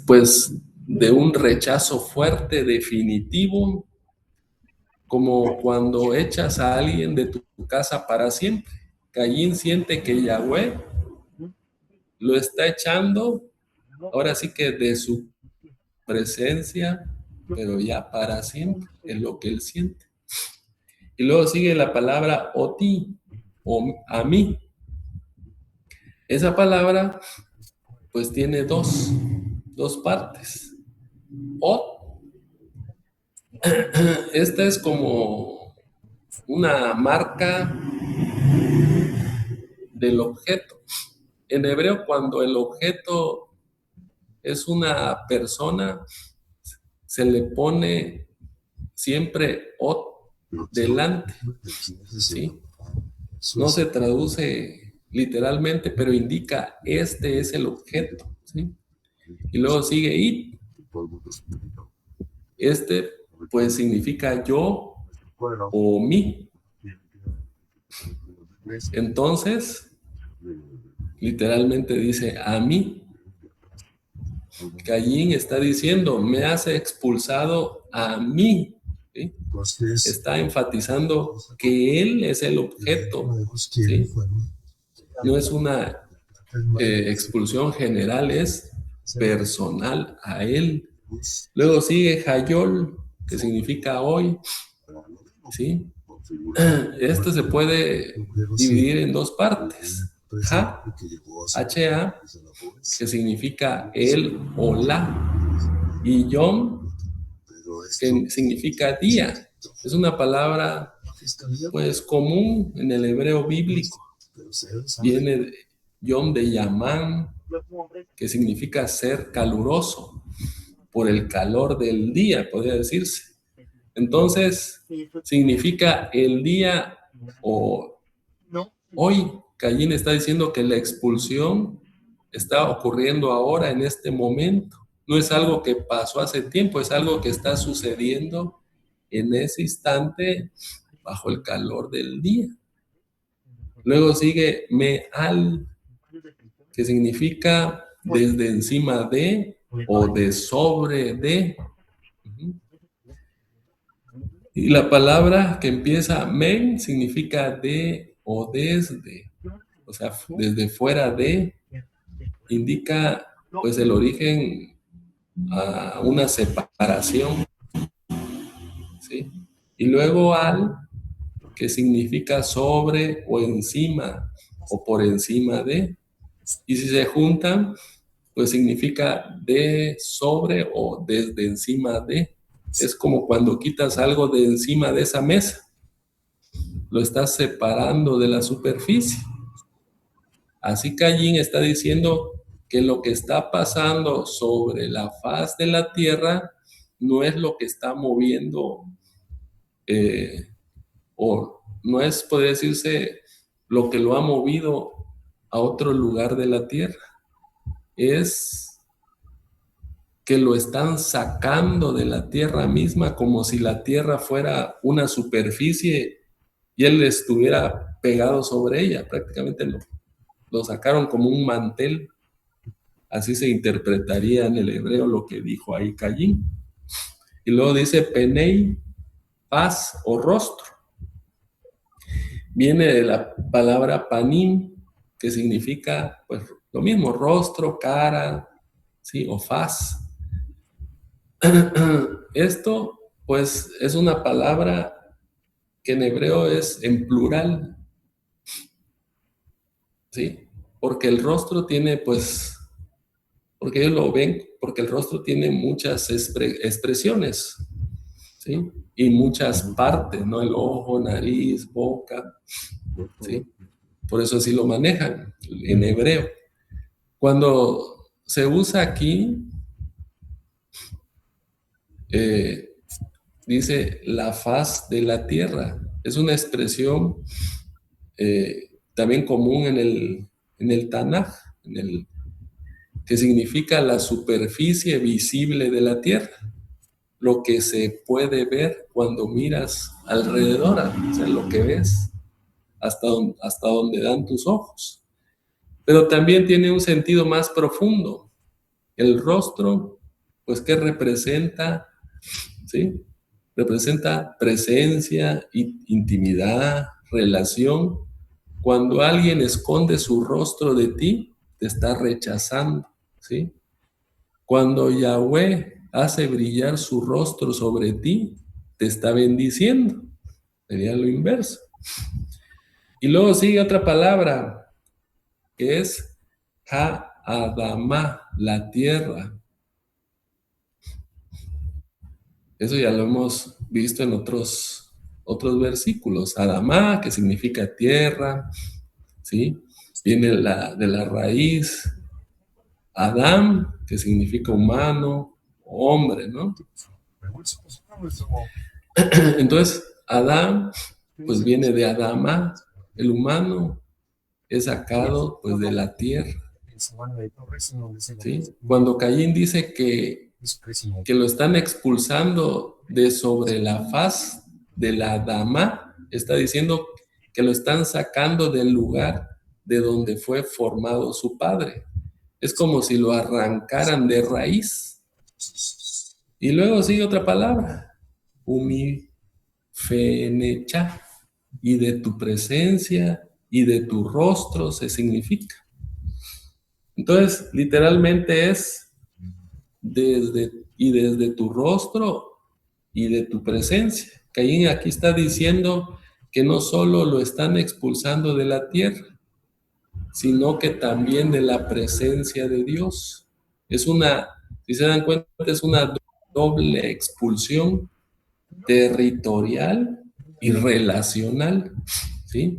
pues de un rechazo fuerte, definitivo, como cuando echas a alguien de tu casa para siempre. Caín siente que Yahweh lo está echando, ahora sí que de su presencia, pero ya para siempre, es lo que él siente. Y luego sigue la palabra oti, o a mí. Esa palabra pues tiene dos partes. Ot, esta es como una marca del objeto. En hebreo, cuando el objeto es una persona, se le pone siempre ot delante, ¿sí? No se traduce literalmente, pero indica este es el objeto, ¿sí? Y luego sigue it. Este pues significa yo o mí. Entonces, literalmente dice a mí. Caín está diciendo, me has expulsado a mí, ¿sí? Está enfatizando que él es el objeto, ¿sí? No es una expulsión general, es personal a él. Luego sigue Hayol, que significa hoy, ¿sí? Esto se puede dividir en dos partes. Ha, H-A, que significa él o la, y Yom, que significa día. Es una palabra pues común en el hebreo bíblico. Viene de Yom de Yamán, que significa ser caluroso, por el calor del día, podría decirse. Entonces, significa el día o hoy. Caín está diciendo que la expulsión está ocurriendo ahora, en este momento. No es algo que pasó hace tiempo, es algo que está sucediendo en ese instante bajo el calor del día. Luego sigue me'al, que significa desde encima de o de sobre de. Y la palabra que empieza men significa de o desde, o sea, desde fuera de, indica pues el origen a una separación, ¿sí? Y luego al, que significa sobre o encima o por encima de, y si se juntan, pues significa de sobre o desde encima de. Es como cuando quitas algo de encima de esa mesa, lo estás separando de la superficie. Así Caín está diciendo que lo que está pasando sobre la faz de la tierra no es lo que está moviendo, o no es, podría decirse, lo que lo ha movido a otro lugar de la tierra. Es que lo están sacando de la tierra misma, como si la tierra fuera una superficie y él estuviera pegado sobre ella. Prácticamente lo sacaron como un mantel. Así se interpretaría en el hebreo lo que dijo ahí Caín. Y luego dice penei, faz o rostro. Viene de la palabra panim, que significa pues lo mismo, rostro, cara, ¿sí? O faz. Esto pues es una palabra que en hebreo es en plural, ¿sí? Porque el rostro tiene pues, porque ellos lo ven, porque el rostro tiene muchas expresiones, ¿sí? Y muchas partes, ¿no? El ojo, nariz, boca, ¿sí? Por eso así lo manejan en hebreo. Cuando se usa aquí, dice la faz de la tierra. Es una expresión también común en el Tanaj, que significa la superficie visible de la tierra, lo que se puede ver cuando miras alrededor, o sea, lo que ves hasta donde dan tus ojos. Pero también tiene un sentido más profundo. El rostro, pues, ¿qué representa? ¿Sí? Representa presencia, intimidad, relación. Cuando alguien esconde su rostro de ti, te está rechazando, ¿sí? Cuando Yahweh hace brillar su rostro sobre ti, te está bendiciendo. Sería lo inverso. Y luego sigue otra palabra, que es Ha-Adamá, la tierra. Eso ya lo hemos visto en otros versículos. Adamá, que significa tierra, ¿sí? Viene de la raíz. Adam, que significa humano, hombre, ¿no? Entonces, Adán, pues viene de Adama, el humano es sacado pues de la tierra. ¿Sí? Cuando Caín dice que lo están expulsando de sobre la faz de la Adama, está diciendo que lo están sacando del lugar de donde fue formado su padre. Es como si lo arrancaran de raíz. Y luego sigue otra palabra, Fenecha, y de tu presencia y de tu rostro se significa. Entonces, literalmente es desde tu rostro y de tu presencia. Caín aquí está diciendo que no solo lo están expulsando de la tierra, sino que también de la presencia de Dios. Es una, si se dan cuenta, es una doble expulsión territorial y relacional, ¿sí?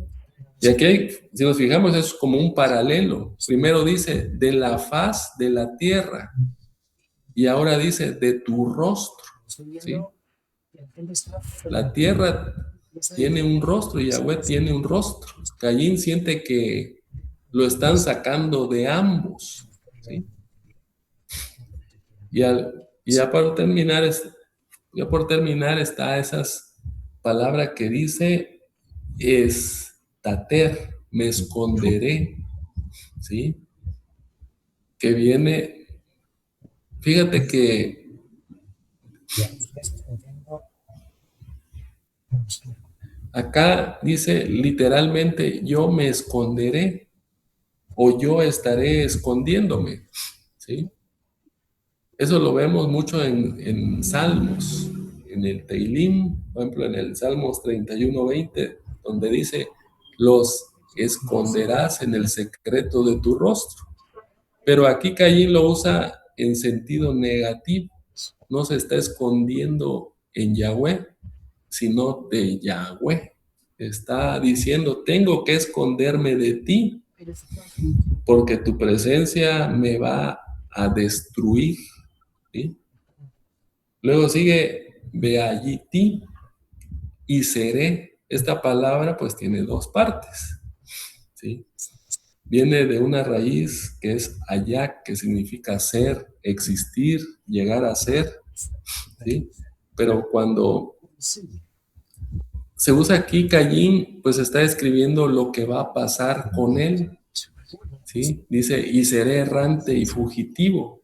Y aquí, si nos fijamos, es como un paralelo. Primero dice, de la faz de la tierra, y ahora dice, de tu rostro, ¿sí? La tierra tiene un rostro, y Yahweh tiene un rostro. Caín siente que lo están sacando de ambos, ¿sí? Y ya por terminar está esas palabras que dice estater, me esconderé, ¿sí? Que viene, fíjate que acá dice literalmente yo me esconderé o yo estaré escondiéndome, ¿sí? Eso lo vemos mucho en Salmos, en el Teilim, por ejemplo, en el Salmos 31:20, donde dice, los esconderás en el secreto de tu rostro. Pero aquí Caín lo usa en sentido negativo. No se está escondiendo en Yahweh, sino de Yahweh. Está diciendo, tengo que esconderme de ti, porque tu presencia me va a destruir, ¿sí? Luego sigue Beayiti y seré. Esta palabra pues tiene dos partes, ¿sí? Viene de una raíz que es ayak, que significa ser, existir, llegar a ser, ¿sí? Pero cuando se usa aquí Caín, pues está describiendo lo que va a pasar con él, ¿sí? Dice, y seré errante y fugitivo.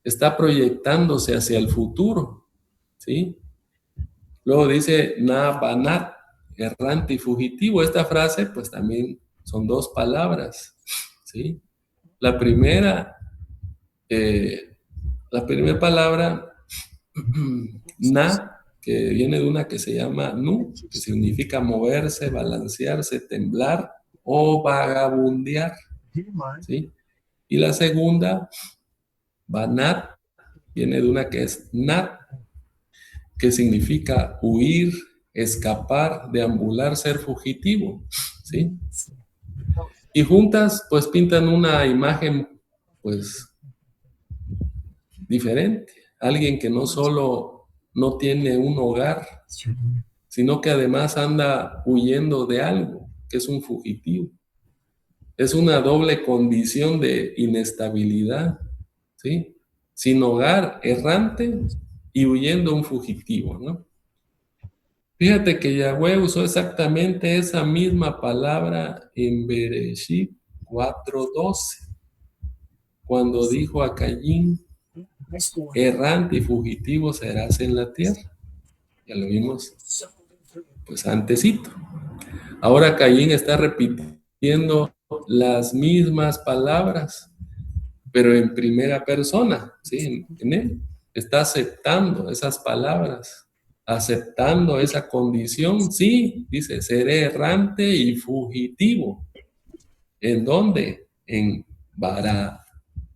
Está proyectándose hacia el futuro, ¿sí? Luego dice Nabanat, errante y fugitivo. Esta frase, pues también son dos palabras, ¿sí? La primera palabra, na, que viene de una que se llama nu, que significa moverse, balancearse, temblar o vagabundear, ¿sí? Y la segunda, banat, viene de una que es nat, que significa huir, escapar, deambular, ser fugitivo, ¿sí? Y juntas, pues pintan una imagen, pues, diferente. Alguien que no solo no tiene un hogar, sino que además anda huyendo de algo, que es un fugitivo. Es una doble condición de inestabilidad, ¿sí? Sin hogar, errante y huyendo un fugitivo, ¿no? Fíjate que Yahweh usó exactamente esa misma palabra en Bereshit 4:12, cuando dijo a Caín, errante y fugitivo serás en la tierra. Ya lo vimos, pues, antesito. Ahora Caín está repitiendo las mismas palabras, pero en primera persona, ¿sí? En él. Está aceptando esas palabras, aceptando esa condición. Sí, dice, seré errante y fugitivo. ¿En dónde? En Bara,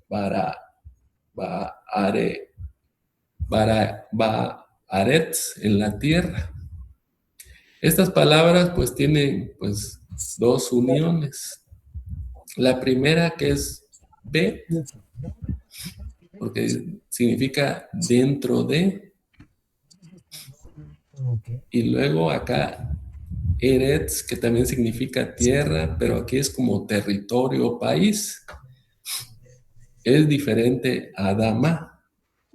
Bara, Baare, Baaretz, en la tierra. Estas palabras pues tienen pues dos uniones. La primera, que es Bet, porque significa dentro de, y luego acá Eretz, que también significa tierra, pero aquí es como territorio o país. Es diferente a Adama,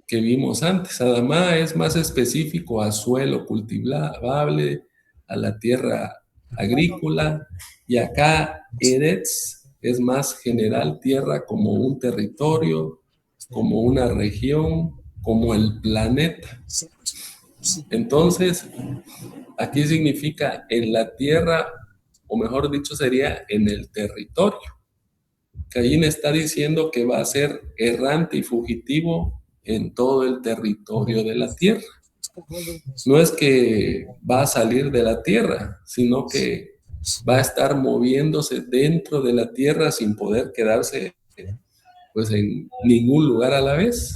que vimos antes. Adama es más específico a suelo cultivable, a la tierra agrícola, y acá Eretz es más general, tierra como un territorio, como una región, como el planeta. Entonces, aquí significa en la tierra, o mejor dicho sería en el territorio. Caín está diciendo que va a ser errante y fugitivo en todo el territorio de la tierra. No es que va a salir de la tierra, sino que va a estar moviéndose dentro de la tierra sin poder quedarse pues en ningún lugar a la vez.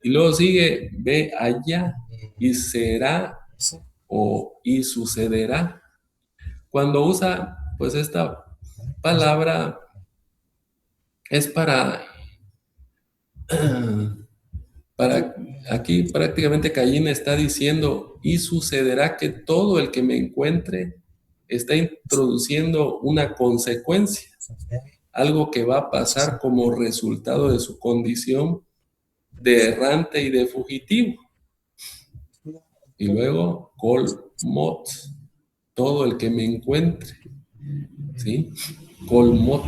Y luego sigue, ve allá y será y sucederá. Cuando usa pues esta palabra es para aquí prácticamente Caín está diciendo, y sucederá que todo el que me encuentre está introduciendo una consecuencia, algo que va a pasar como resultado de su condición de errante y de fugitivo. Y luego, Kol Mot, todo el que me encuentre, ¿sí? Kol Mot.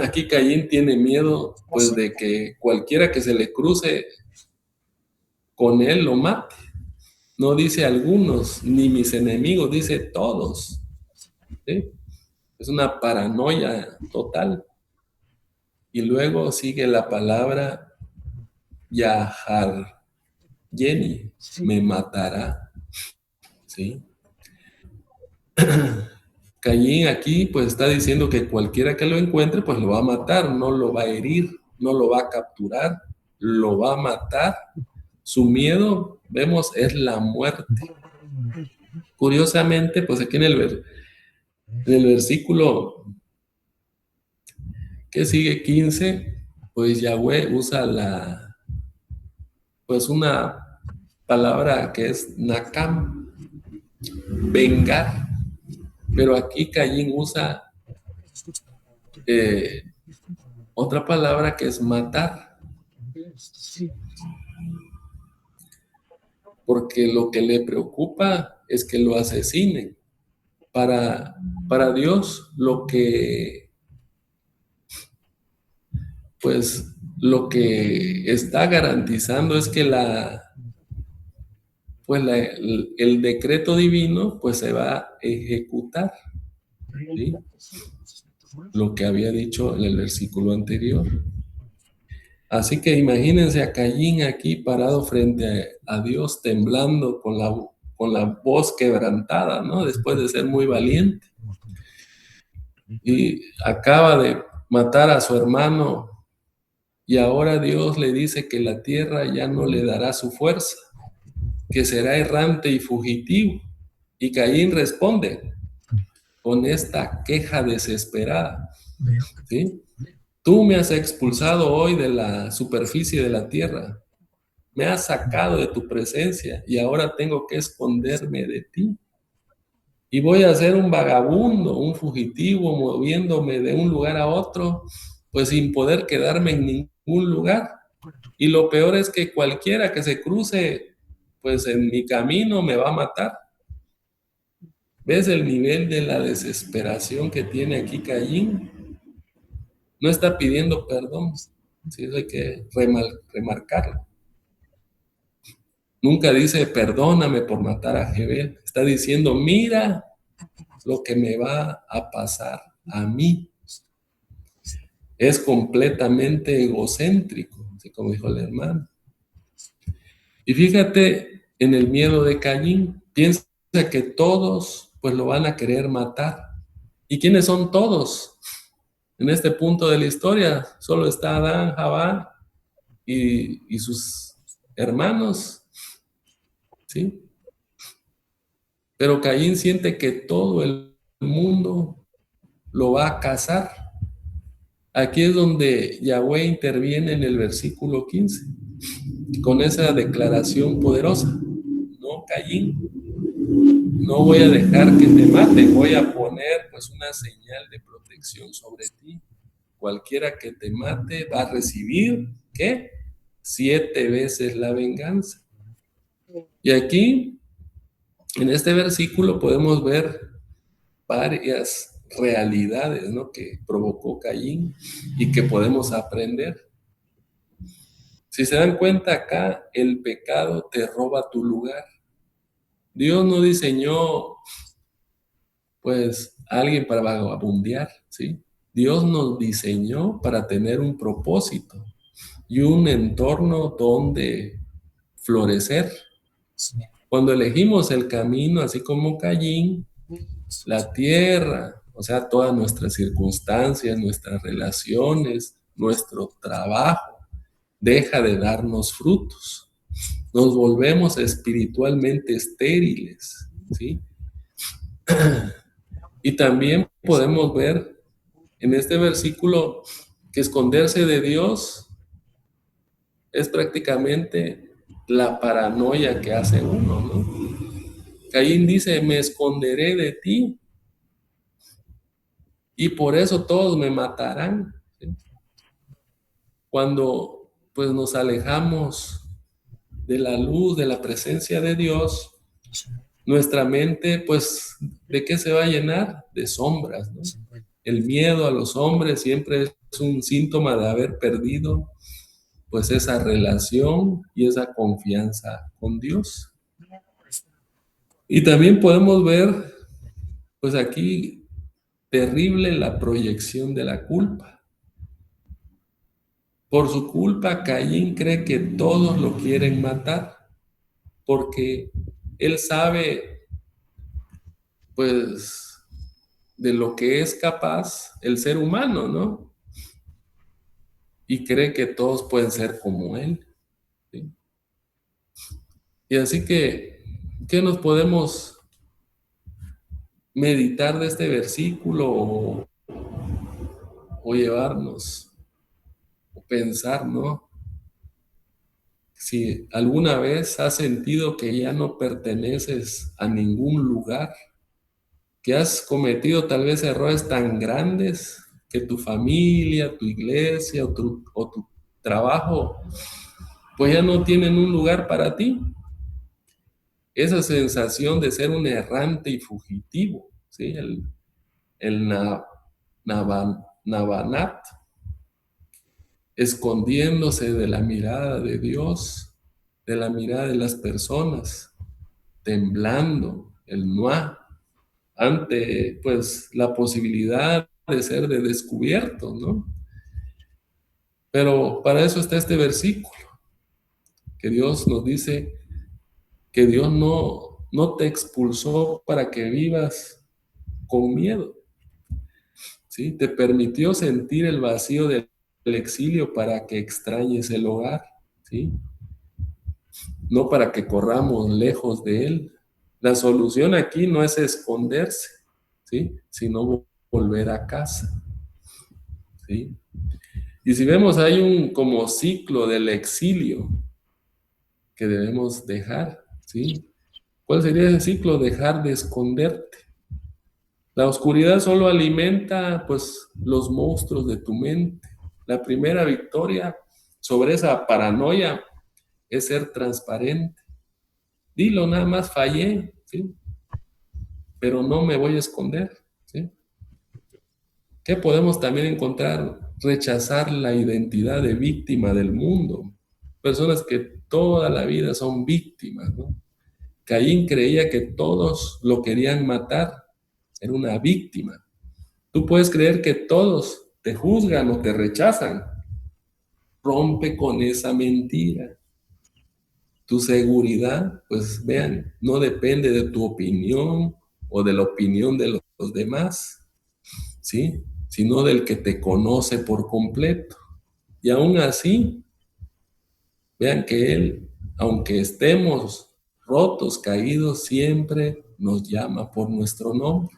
Aquí Caín tiene miedo, pues, de que cualquiera que se le cruce con él lo mate. No dice algunos, ni mis enemigos, dice todos. ¿Sí? Es una paranoia total. Y luego sigue la palabra Yahar Yeni, me matará. ¿Sí? Caín aquí pues está diciendo que cualquiera que lo encuentre pues lo va a matar, no lo va a herir, no lo va a capturar, lo va a matar. Su miedo, vemos, es la muerte. Curiosamente, pues aquí en el versículo que sigue 15, pues Yahweh usa pues una palabra que es nakam, vengar, pero aquí Caín usa otra palabra que es matar, porque lo que le preocupa es que lo asesinen. Para Dios pues lo que está garantizando es que el decreto divino pues se va a ejecutar, ¿sí? Lo que había dicho en el versículo anterior. Así que imagínense a Caín aquí parado frente a Dios, temblando con la voz quebrantada, ¿no? Después de ser muy valiente. Y acaba de matar a su hermano y ahora Dios le dice que la tierra ya no le dará su fuerza, que será errante y fugitivo. Y Caín responde con esta queja desesperada, ¿sí? Tú me has expulsado hoy de la superficie de la tierra, me has sacado de tu presencia y ahora tengo que esconderme de ti. Y voy a ser un vagabundo, un fugitivo, moviéndome de un lugar a otro, pues sin poder quedarme en ningún lugar. Y lo peor es que cualquiera que se cruce, pues en mi camino me va a matar. ¿Ves el nivel de la desesperación que tiene aquí Caín? No está pidiendo perdón, Sí, eso hay que remarcarlo. Nunca dice, perdóname por matar a Jebel. Está diciendo, mira lo que me va a pasar a mí. Es completamente egocéntrico, así como dijo el hermano. Y fíjate en el miedo de Caín. Piensa que todos pues lo van a querer matar. ¿Y quiénes son todos? En este punto de la historia solo está Adán, Jabá y sus hermanos, ¿sí? Pero Caín siente que todo el mundo lo va a cazar. Aquí es donde Yahweh interviene en el versículo 15, con esa declaración poderosa. No, Caín, no voy a dejar que te maten, voy a poner pues una señal de protección sobre ti. Cualquiera que te mate va a recibir, ¿qué? 7 veces la venganza. Y aquí, en este versículo, podemos ver varias realidades, ¿no?, que provocó Caín y que podemos aprender. Si se dan cuenta acá, el pecado te roba tu lugar. Dios no diseñó, pues, a alguien para vagabundear, ¿sí? Dios nos diseñó para tener un propósito y un entorno donde florecer. Cuando elegimos el camino, así como Caín, la tierra, o sea, todas nuestras circunstancias, nuestras relaciones, nuestro trabajo, deja de darnos frutos. Nos volvemos espiritualmente estériles, ¿sí? Y también podemos ver en este versículo que esconderse de Dios es prácticamente la paranoia que hace uno, ¿no? Caín dice, me esconderé de ti y por eso todos me matarán, ¿sí? Cuando pues nos alejamos de la luz, de la presencia de Dios, nuestra mente pues ¿de qué se va a llenar? De sombras, ¿no? El miedo a los hombres siempre es un síntoma de haber perdido pues esa relación y esa confianza con Dios. Y también podemos ver pues aquí terrible la proyección de la culpa. Por su culpa, Caín cree que todos lo quieren matar, porque él sabe, pues, de lo que es capaz el ser humano, ¿no? Y cree que todos pueden ser como él, ¿sí? Y así que, ¿qué nos podemos meditar de este versículo o llevarnos, o pensar, ¿no? Si alguna vez has sentido que ya no perteneces a ningún lugar, que has cometido tal vez errores tan grandes que tu familia, tu iglesia o tu trabajo, pues ya no tienen un lugar para ti. Esa sensación de ser un errante y fugitivo, ¿sí? El Nabanat, escondiéndose de la mirada de Dios, de la mirada de las personas, temblando, el Noah, ante pues la posibilidad de ser de descubierto, ¿no? Pero para eso está este versículo, que Dios nos dice que Dios no te expulsó para que vivas con miedo, ¿sí? Te permitió sentir el vacío del exilio para que extrañes el hogar, ¿sí? No para que corramos lejos de él. La solución aquí no es esconderse, ¿sí? Sino volver a casa, ¿sí? Y si vemos, hay un como ciclo del exilio que debemos dejar, ¿sí? ¿Cuál sería ese ciclo? Dejar de esconderte. La oscuridad solo alimenta, pues, los monstruos de tu mente. La primera victoria sobre esa paranoia es ser transparente. Dilo, nada más fallé, ¿sí? Pero no me voy a esconder, ¿sí? ¿Qué podemos también encontrar? Rechazar la identidad de víctima del mundo. Personas que toda la vida son víctimas, ¿no? Caín creía que todos lo querían matar. Era una víctima. Tú puedes creer que todos te juzgan o te rechazan. Rompe con esa mentira. Tu seguridad, pues vean, no depende de tu opinión o de la opinión de los demás, ¿sí? Sino del que te conoce por completo. Y aún así, vean que Él, aunque estemos rotos, caídos, siempre nos llama por nuestro nombre,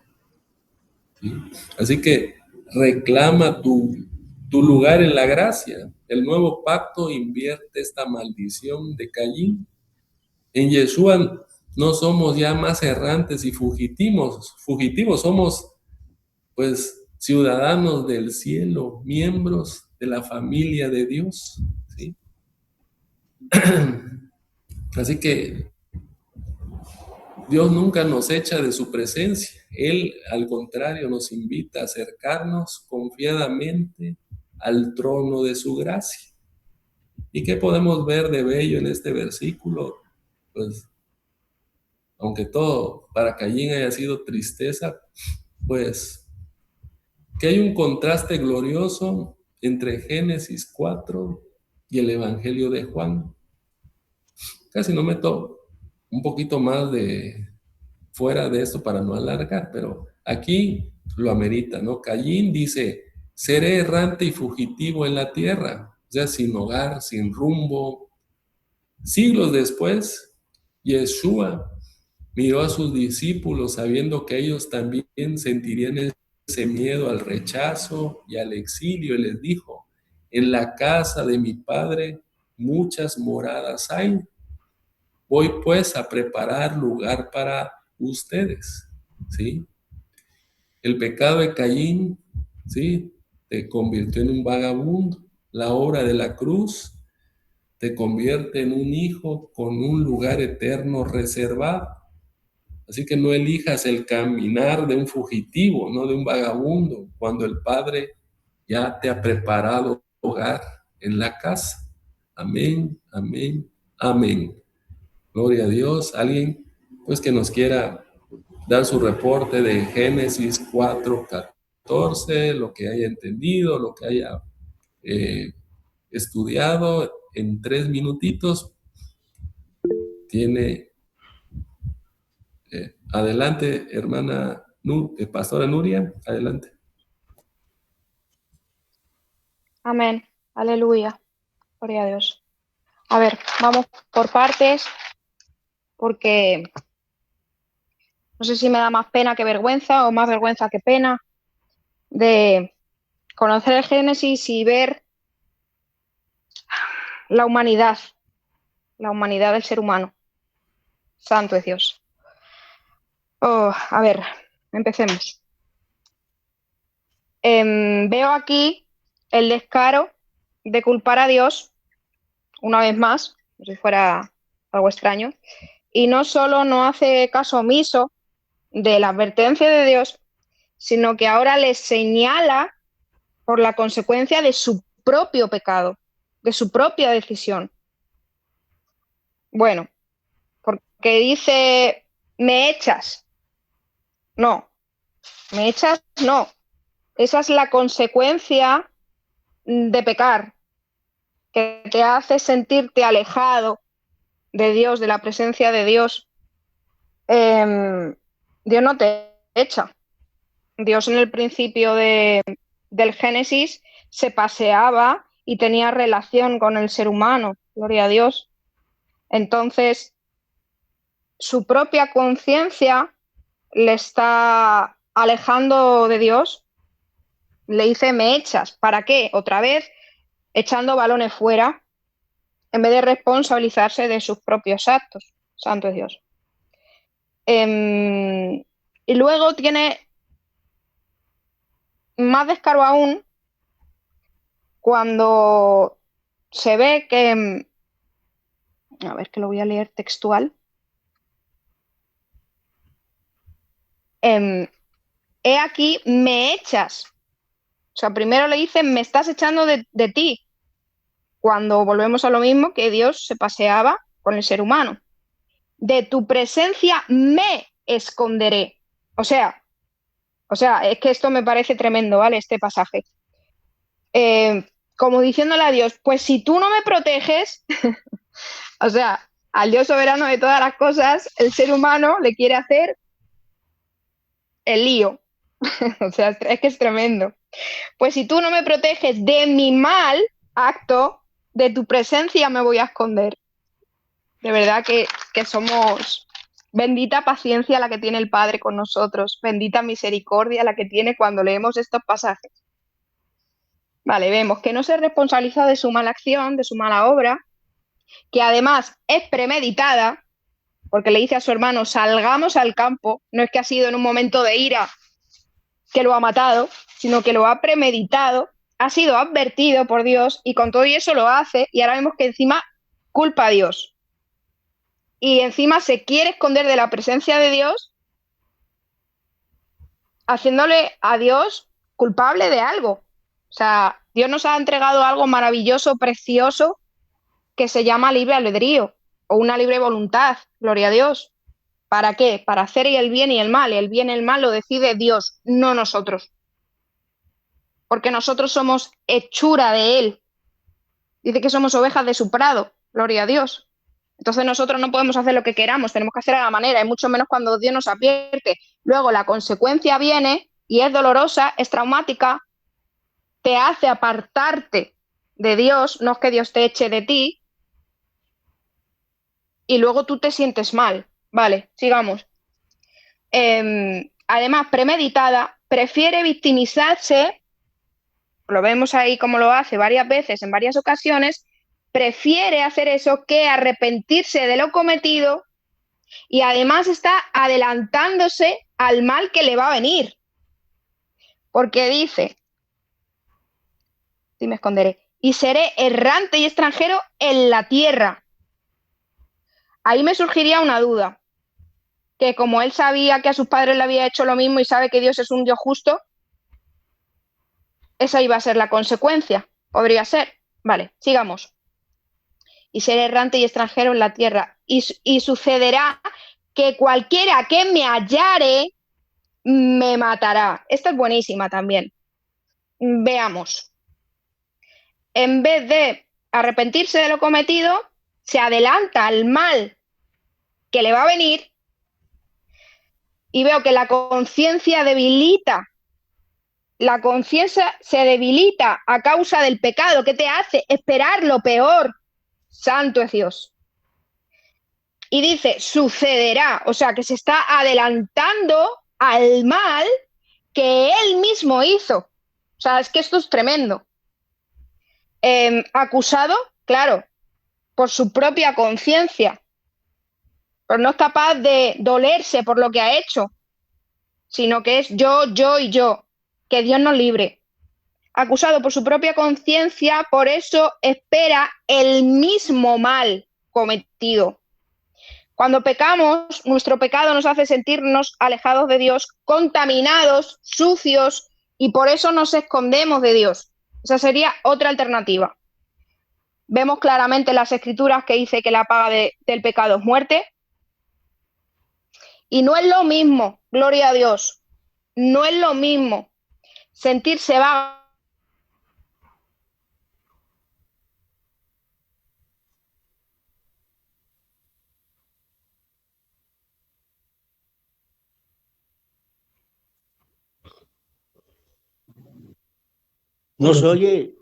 ¿sí? Así que reclama tu lugar en la gracia. El nuevo pacto invierte esta maldición de Caín. En Yeshua no somos ya más errantes y fugitivos somos pues ciudadanos del cielo, miembros de la familia de Dios, ¿sí? Así que Dios nunca nos echa de su presencia. Él, al contrario, nos invita a acercarnos confiadamente al trono de su gracia. ¿Y qué podemos ver de bello en este versículo? Pues, aunque todo para Caín haya sido tristeza, pues que hay un contraste glorioso entre Génesis 4 y el Evangelio de Juan. Casi no meto un poquito más de fuera de esto para no alargar, pero aquí lo amerita, ¿no? Caín dice, seré errante y fugitivo en la tierra, o sea, sin hogar, sin rumbo. Siglos después, Yeshua miró a sus discípulos sabiendo que ellos también sentirían ese miedo al rechazo y al exilio y les dijo, en la casa de mi padre muchas moradas hay. Voy pues a preparar lugar para ustedes, ¿sí? El pecado de Caín, ¿sí? Te convirtió en un vagabundo. La obra de la cruz te convierte en un hijo con un lugar eterno reservado. Así que no elijas el caminar de un fugitivo, no de un vagabundo, cuando el Padre ya te ha preparado hogar en la casa. Amén, amén, amén. Gloria a Dios. Alguien pues que nos quiera dar su reporte de Génesis 4:14, lo que haya entendido, lo que haya eh, estudiado en 3 minutitos, tiene adelante, hermana Pastora Nuria, adelante. Amén. Aleluya. Gloria a Dios. A ver, vamos por partes, porque no sé si me da más pena que vergüenza o más vergüenza que pena de conocer el Génesis y ver la humanidad del ser humano. Santo es Dios. Oh, a ver, empecemos. Veo aquí el descaro de culpar a Dios, una vez más, como si fuera algo extraño, y no solo no hace caso omiso de la advertencia de Dios, sino que ahora le señala por la consecuencia de su propio pecado, de su propia decisión. Bueno, porque dice, me echas. No, me echas, no. Esa es la consecuencia de pecar, que te hace sentirte alejado de Dios, de la presencia de Dios. Dios no te echa. Dios en el principio del Génesis se paseaba y tenía relación con el ser humano, gloria a Dios. Entonces, su propia conciencia le está alejando de Dios. Le dice, me echas. ¿Para qué? Otra vez echando balones fuera en vez de responsabilizarse de sus propios actos. Santo es Dios. Y luego tiene más descaro aún cuando se ve que, a ver que lo voy a leer textual, he aquí me echas O sea, primero le dice, me estás echando de ti, cuando volvemos a lo mismo, que Dios se paseaba con el ser humano. De tu presencia me esconderé. O sea, es que esto me parece tremendo, ¿vale? Este pasaje. Como diciéndole a Dios, pues si tú no me proteges, o sea, al Dios soberano de todas las cosas, el ser humano le quiere hacer el lío. O sea, es que es tremendo. Pues si tú no me proteges de mi mal acto, de tu presencia me voy a esconder. De verdad que somos bendita paciencia la que tiene el Padre con nosotros, bendita misericordia la que tiene cuando leemos estos pasajes. Vale, vemos que no se responsabiliza de su mala acción, de su mala obra, que además es premeditada, porque le dice a su hermano, salgamos al campo, no es que ha sido en un momento de ira que lo ha matado, sino que lo ha premeditado, ha sido advertido por Dios y con todo eso lo hace y ahora vemos que encima culpa a Dios. Y encima se quiere esconder de la presencia de Dios, haciéndole a Dios culpable de algo. O sea, Dios nos ha entregado algo maravilloso, precioso, que se llama libre albedrío o una libre voluntad, gloria a Dios. ¿Para qué? Para hacer el bien y el mal. Y el bien y el mal lo decide Dios, no nosotros. Porque nosotros somos hechura de Él. Dice que somos ovejas de su prado, gloria a Dios. Entonces nosotros no podemos hacer lo que queramos, tenemos que hacer a la manera, y mucho menos cuando Dios nos advierte. Luego la consecuencia viene y es dolorosa, es traumática, te hace apartarte de Dios, no es que Dios te eche de ti, y luego tú te sientes mal. Vale, sigamos. Además, premeditada, prefiere victimizarse, lo vemos ahí como lo hace varias veces, en varias ocasiones, prefiere hacer eso que arrepentirse de lo cometido y además está adelantándose al mal que le va a venir. Porque dice, sí me esconderé, y seré errante y extranjero en la tierra. Ahí me surgiría una duda, que como él sabía que a sus padres le había hecho lo mismo y sabe que Dios es un Dios justo, esa iba a ser la consecuencia. Podría ser. Vale, sigamos. Y seré errante y extranjero en la tierra. Y sucederá que cualquiera que me hallare me matará. Esta es buenísima también. Veamos. En vez de arrepentirse de lo cometido, se adelanta al mal que le va a venir y veo que la conciencia debilita. La conciencia se debilita a causa del pecado. ¿Qué te hace? Esperar lo peor. Santo es Dios. Y dice, sucederá, o sea, que se está adelantando al mal que él mismo hizo. O sea, es que esto es tremendo. Acusado, claro, por su propia conciencia, pero no es capaz de dolerse por lo que ha hecho, sino que es yo y yo. Que Dios nos libre. Acusado por su propia conciencia, por eso espera el mismo mal cometido. Cuando pecamos, nuestro pecado nos hace sentirnos alejados de Dios, contaminados, sucios, y por eso nos escondemos de Dios. Esa sería otra alternativa. Vemos claramente en las Escrituras que dice que la paga del pecado es muerte. Y no es lo mismo, gloria a Dios, no es lo mismo sentirse vago. No se oye.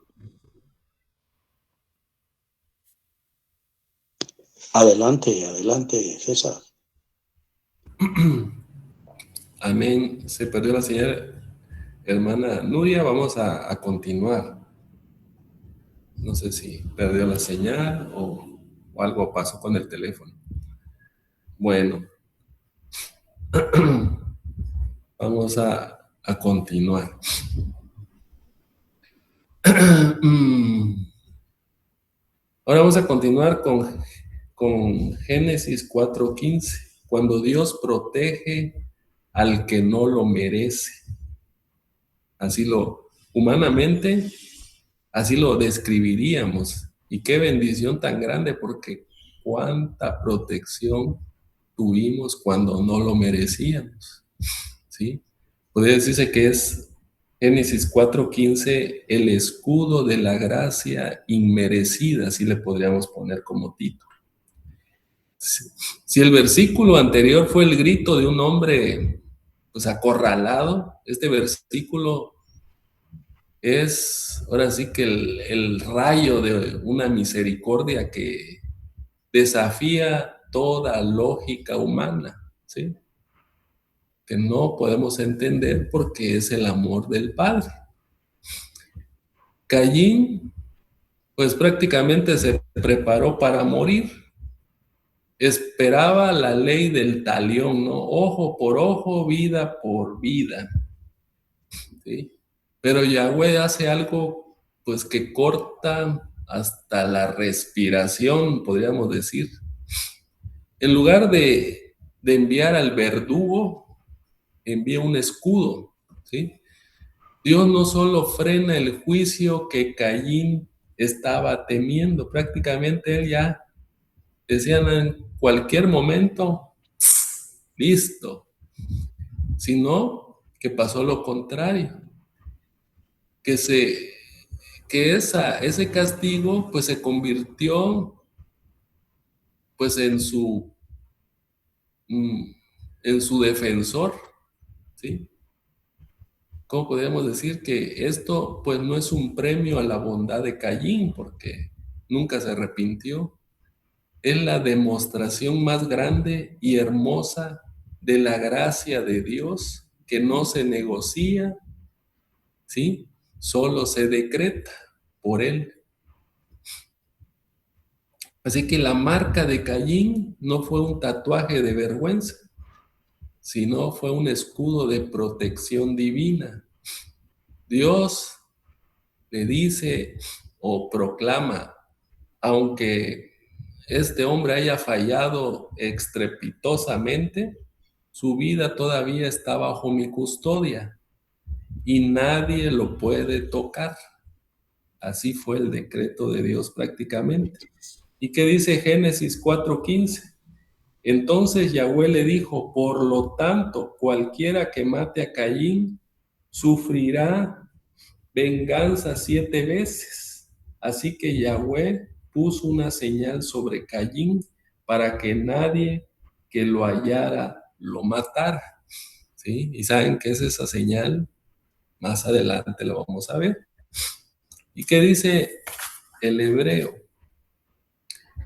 Adelante, adelante, César. Amén. Se perdió la señal, hermana Nuria. Vamos a continuar. No sé si perdió la señal o algo pasó con el teléfono. Bueno, vamos a continuar. Ahora vamos a continuar con Génesis 4:15, cuando Dios protege al que no lo merece. Así lo humanamente, así lo describiríamos. Y qué bendición tan grande, porque cuánta protección tuvimos cuando no lo merecíamos, ¿sí? Podría decirse que es Génesis 4:15, el escudo de la gracia inmerecida, así le podríamos poner como título. Si el versículo anterior fue el grito de un hombre pues acorralado, este versículo es ahora sí que el rayo de una misericordia que desafía toda lógica humana, ¿sí? Que no podemos entender porque es el amor del Padre. Caín, pues prácticamente se preparó para morir. Esperaba la ley del talión, ¿no? Ojo por ojo, vida por vida, ¿sí? Pero Yahweh hace algo, pues que corta hasta la respiración, podríamos decir. En lugar de enviar al verdugo, envía un escudo, ¿sí? Dios no solo frena el juicio que Caín estaba temiendo, prácticamente él ya decían en cualquier momento, listo, sino que pasó lo contrario, que ese castigo pues se convirtió pues en su defensor, ¿sí? ¿Cómo podríamos decir que esto pues no es un premio a la bondad de Caín, porque nunca se arrepintió? Es la demostración más grande y hermosa de la gracia de Dios, que no se negocia, ¿sí? Solo se decreta por Él. Así que la marca de Caín no fue un tatuaje de vergüenza, sino fue un escudo de protección divina. Dios le dice o proclama, aunque este hombre haya fallado estrepitosamente, su vida todavía está bajo mi custodia y nadie lo puede tocar. Así fue el decreto de Dios prácticamente. ¿Y qué dice Génesis 4:15? Entonces Yahweh le dijo, por lo tanto, cualquiera que mate a Caín sufrirá venganza 7 veces. Así que Yahweh puso una señal sobre Caín para que nadie que lo hallara lo matara, ¿sí? Y saben qué es esa señal, más adelante lo vamos a ver. ¿Y qué dice el hebreo?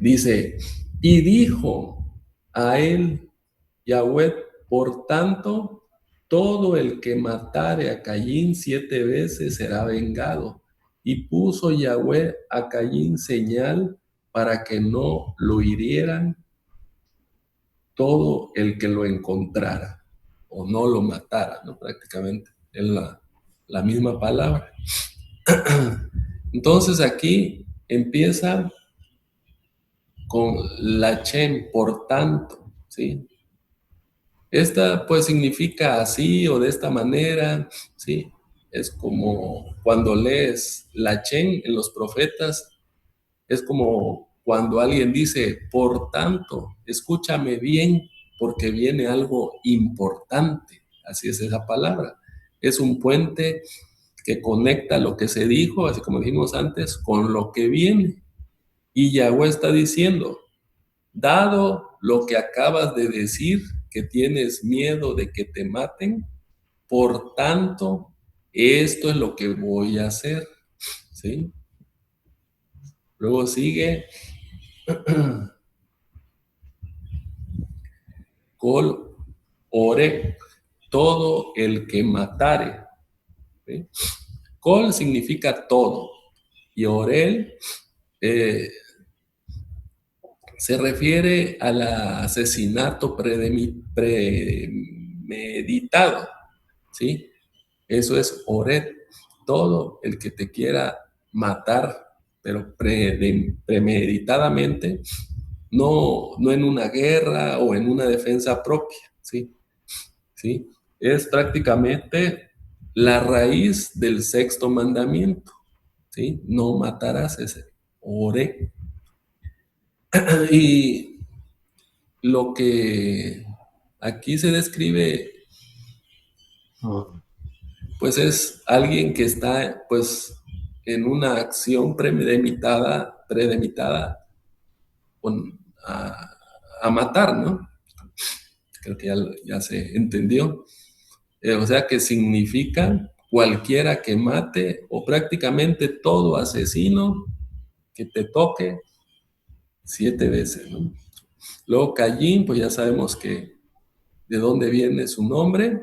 Dice, y dijo a él Yahweh, por tanto, todo el que matare a Caín 7 veces será vengado. Y puso Yahweh a Caín señal para que no lo hirieran todo el que lo encontrara, o no lo matara, ¿no? Prácticamente es la misma palabra. Entonces aquí empieza con la Shem, por tanto, ¿sí? Esta pues significa así o de esta manera, ¿sí? Es como cuando lees la Shem en los profetas, es como cuando alguien dice, por tanto, escúchame bien, porque viene algo importante. Así es esa palabra. Es un puente que conecta lo que se dijo, así como dijimos antes, con lo que viene. Y Yahweh está diciendo, dado lo que acabas de decir, que tienes miedo de que te maten, por tanto, esto es lo que voy a hacer, ¿sí? Luego sigue, Col ore, todo el que matare, ¿sí? Col significa todo, y orel se refiere al asesinato premeditado, ¿sí? Eso es oret, todo el que te quiera matar, pero premeditadamente, no en una guerra o en una defensa propia, ¿sí? ¿Sí? Es prácticamente la raíz del sexto mandamiento, ¿sí? No matarás, ese oré. Y lo que aquí se describe, pues es alguien que está, pues, en una acción premeditada a matar, ¿no? Creo que ya se entendió. O sea que significa cualquiera que mate o prácticamente todo asesino que te toque 7 veces, ¿no? Luego Caín, pues ya sabemos que de dónde viene su nombre.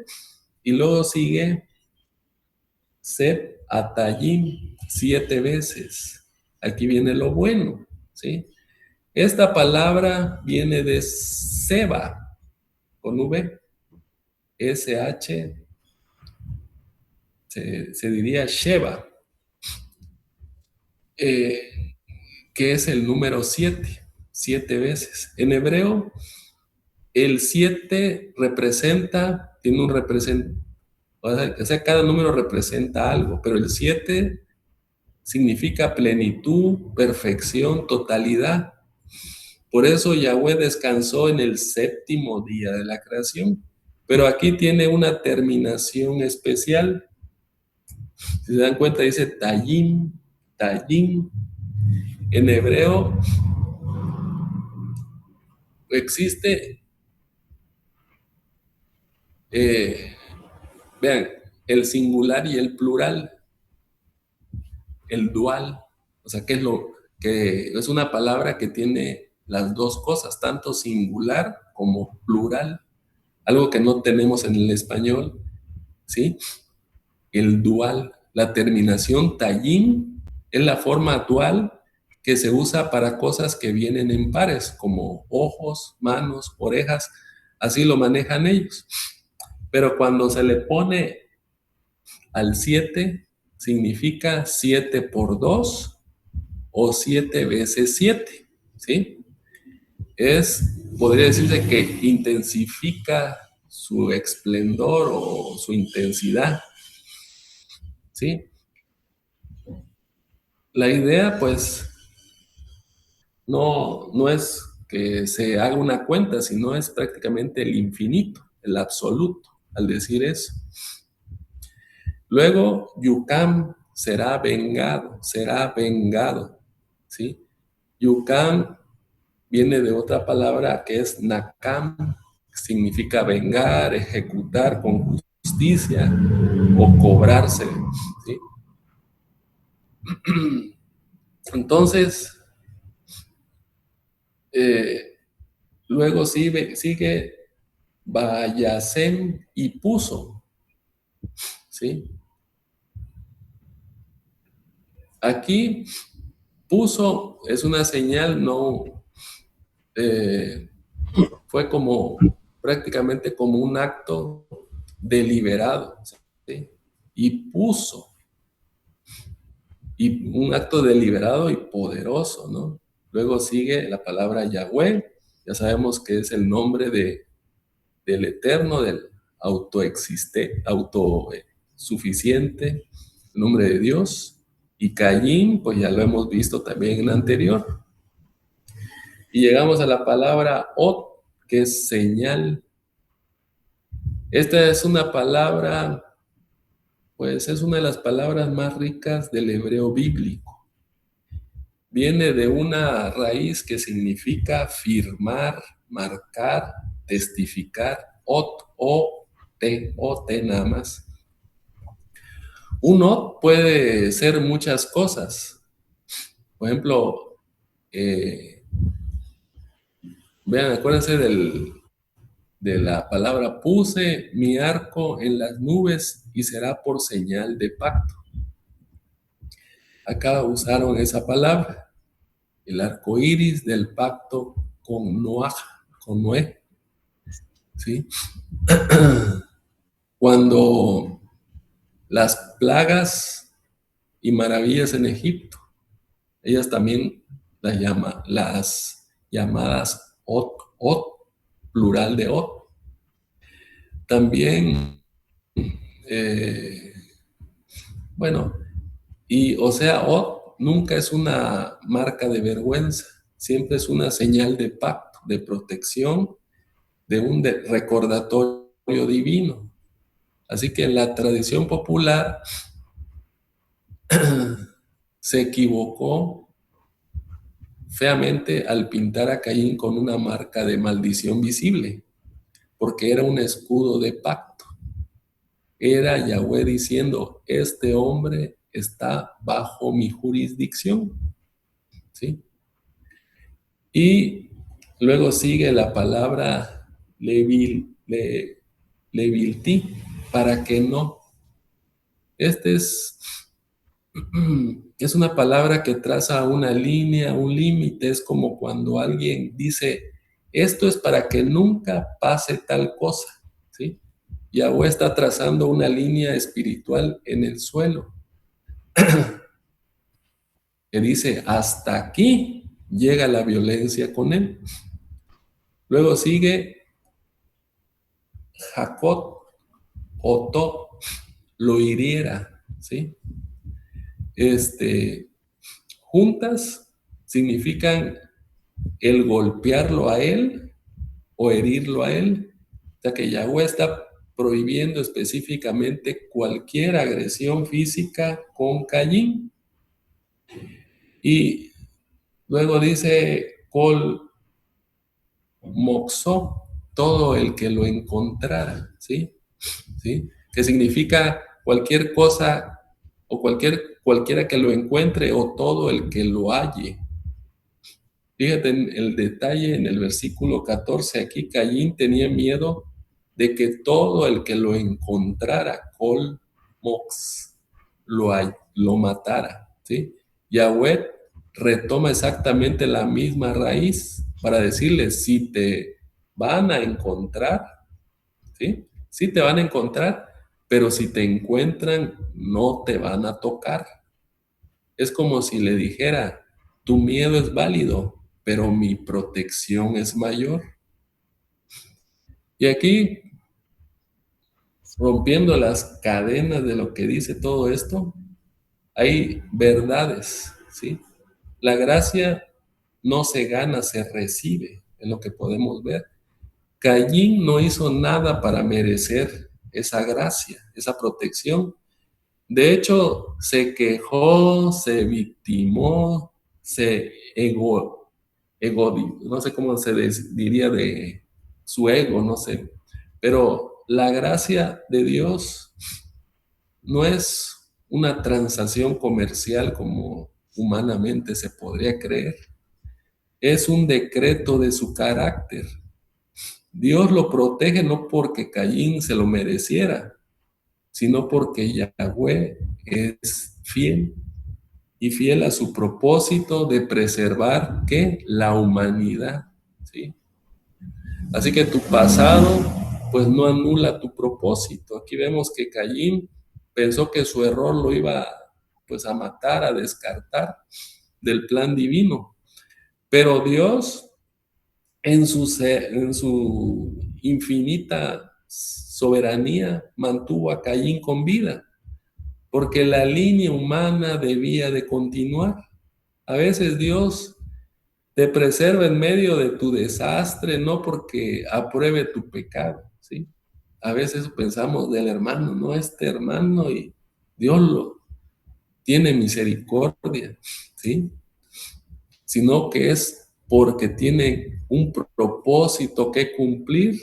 Y luego sigue Set Atayim, 7 veces. Aquí viene lo bueno, ¿sí? Esta palabra viene de Seba, con V, SH, se diría Sheba, que es el número 7, 7 veces. En hebreo, el 7 representa, tiene un representante, o sea, cada número representa algo, pero el 7 significa plenitud, perfección, totalidad. Por eso Yahweh descansó en el séptimo día de la creación. Pero aquí tiene una terminación especial. Si se dan cuenta, dice Tayim, Tayim. En hebreo existe, vean, el singular y el plural, el dual. O sea, que es una palabra que tiene las dos cosas, tanto singular como plural. Algo que no tenemos en el español, ¿sí? El dual, la terminación tayim, es la forma dual que se usa para cosas que vienen en pares, como ojos, manos, orejas, así lo manejan ellos. Pero cuando se le pone al 7, significa 7 por 2 o 7 veces 7, ¿sí? Podría decirse que intensifica su esplendor o su intensidad, ¿sí? La idea, pues, no es que se haga una cuenta, sino es prácticamente el infinito, el absoluto, al decir eso. Luego, Yucam será vengado, ¿sí? Yucam viene de otra palabra que es Nakam, que significa vengar, ejecutar con justicia o cobrarse, ¿sí? Entonces, luego sigue Vayasem y puso, ¿sí? Aquí puso es una señal, no fue como prácticamente como un acto deliberado, ¿sí? Y puso, y un acto deliberado y poderoso, ¿no? Luego sigue la palabra Yahweh, ya sabemos que es el nombre del eterno, del autosuficiente, el nombre de Dios. Y Caín, pues ya lo hemos visto también en anterior. Y llegamos a la palabra Ot, que es señal. Esta es una palabra, pues es una de las palabras más ricas del hebreo bíblico. Viene de una raíz que significa firmar, marcar, testificar, Ot, O-T nada más. Un Ot puede ser muchas cosas. Por ejemplo, vean, acuérdense de la palabra puse mi arco en las nubes y será por señal de pacto. Acá usaron esa palabra, el arco iris del pacto con Noé, ¿sí? Cuando las plagas y maravillas en Egipto, ellas también las llamadas Ot, plural de Ot. También Bueno, y o sea, nunca es una marca de vergüenza, siempre es una señal de pacto, de protección, de un recordatorio divino. Así que en la tradición popular se equivocó feamente al pintar a Caín con una marca de maldición visible, porque era un escudo de pacto. Era Yahweh diciendo, este hombre está bajo mi jurisdicción, ¿sí? Y luego sigue la palabra levilti, para que no. Es una palabra que traza una línea, un límite. Es como cuando alguien dice, esto es para que nunca pase tal cosa, ¿sí? Yahweh está trazando una línea espiritual en el suelo que dice, hasta aquí llega la violencia con él. Luego sigue Jacob, Otó, lo hiriera, ¿sí? Juntas significan el golpearlo a él o herirlo a él. O sea que Yahweh está prohibiendo específicamente cualquier agresión física con Caín. Y luego dice Col Moxó, todo el que lo encontrara, ¿sí? ¿Sí? Que significa cualquier cosa o cualquiera que lo encuentre o todo el que lo halle. Fíjate en el detalle en el versículo 14, aquí Caín tenía miedo de que todo el que lo encontrara, Col Mox, lo matara, ¿sí? Yahweh retoma exactamente la misma raíz para decirle, si te van a encontrar, ¿sí? Sí te van a encontrar, pero si te encuentran, no te van a tocar. Es como si le dijera, tu miedo es válido, pero mi protección es mayor. Y aquí, rompiendo las cadenas de lo que dice todo esto, hay verdades, ¿sí? La gracia no se gana, se recibe, en lo que podemos ver. Caín no hizo nada para merecer esa gracia, esa protección. De hecho, se quejó, se victimó, no sé cómo se diría de su ego, no sé. Pero la gracia de Dios no es una transacción comercial como humanamente se podría creer. Es un decreto de su carácter. Dios lo protege no porque Caín se lo mereciera, sino porque Yahweh es fiel y fiel a su propósito de preservar, ¿qué? La humanidad, ¿sí? Así que tu pasado, pues no anula tu propósito. Aquí vemos que Caín pensó que su error lo iba, pues, a matar, a descartar del plan divino. Pero Dios, en su infinita soberanía, mantuvo a Caín con vida, porque la línea humana debía de continuar. A veces Dios te preserva en medio de tu desastre, no porque apruebe tu pecado, ¿sí? A veces pensamos del hermano, no, este hermano, y Dios lo tiene misericordia, ¿sí? Sino que es porque tiene un propósito que cumplir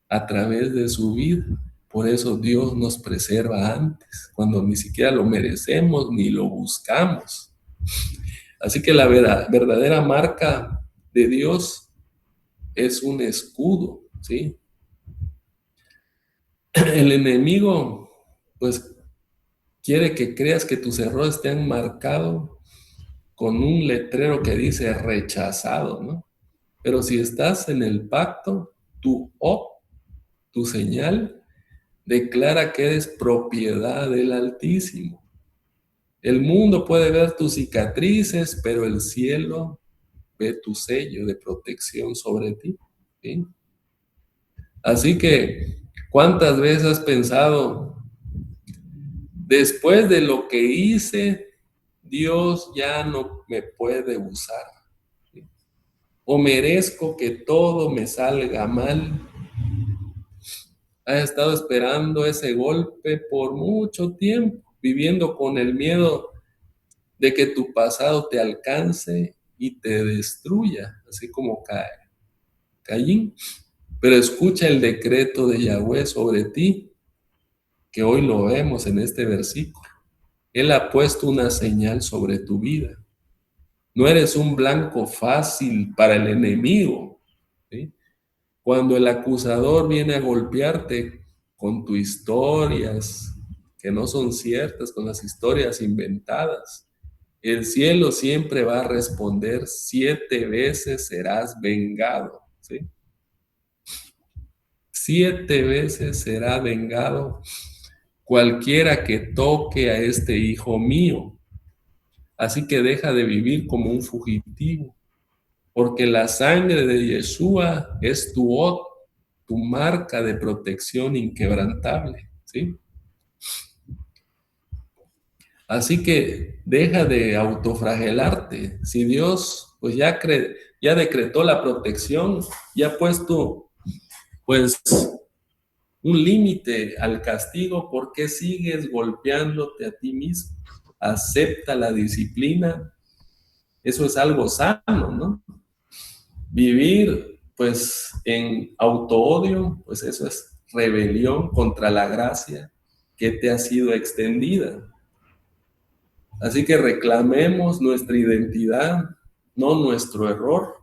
a través de su vida. Por eso Dios nos preserva antes, cuando ni siquiera lo merecemos ni lo buscamos. Así que la verdadera marca de Dios es un escudo, ¿sí? El enemigo, pues, quiere que creas que tus errores te han marcado con un letrero que dice rechazado, ¿no? Pero si estás en el pacto, tu señal, declara que eres propiedad del Altísimo. El mundo puede ver tus cicatrices, pero el cielo ve tu sello de protección sobre ti, ¿sí? Así que, ¿cuántas veces has pensado, Después de lo que hice, Dios ya no me puede usar. O merezco que todo me salga mal. Has estado esperando ese golpe por mucho tiempo, viviendo con el miedo de que tu pasado te alcance y te destruya, así como Caín. Pero escucha el decreto de Yahweh sobre ti, que hoy lo vemos en este versículo. Él ha puesto una señal sobre tu vida. No eres un blanco fácil para el enemigo, ¿sí? Cuando el acusador viene a golpearte con tus historias que no son ciertas, con las historias inventadas, el cielo siempre va a responder: 7 veces serás vengado, ¿sí? 7 veces será vengado cualquiera que toque a este hijo mío. Así que deja de vivir como un fugitivo, porque la sangre de Yeshua es tu marca de protección inquebrantable, ¿sí? Así que deja de autoflagelarte. Si Dios pues ya decretó la protección, ya ha puesto pues un límite al castigo, ¿por qué sigues golpeándote a ti mismo? Acepta la disciplina. Eso es algo sano, ¿no? Vivir pues en autoodio, pues eso es rebelión contra la gracia que te ha sido extendida. Así que reclamemos nuestra identidad, no nuestro error.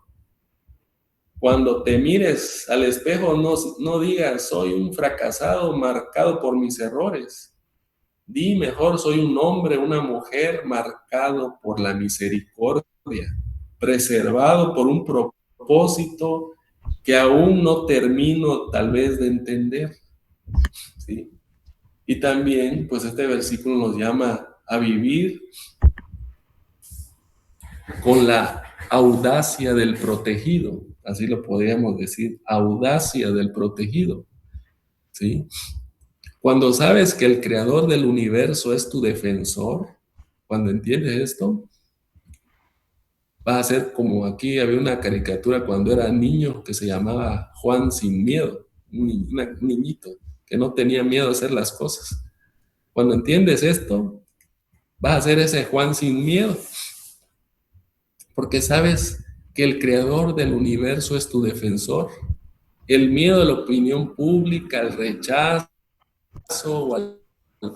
Cuando te mires al espejo, no digas: soy un fracasado marcado por mis errores. Di mejor: soy un hombre, una mujer marcado por la misericordia, preservado por un propósito que aún no termino tal vez de entender, ¿sí? Y también, pues este versículo nos llama a vivir con la audacia del protegido, así lo podríamos decir, audacia del protegido, ¿sí? Cuando sabes que el creador del universo es tu defensor, cuando entiendes esto, vas a ser como aquí había una caricatura cuando era niño que se llamaba Juan Sin Miedo, un niñito que no tenía miedo a hacer las cosas. Cuando entiendes esto, vas a ser ese Juan sin miedo, porque sabes que el creador del universo es tu defensor. El miedo a la opinión pública, al rechazo o al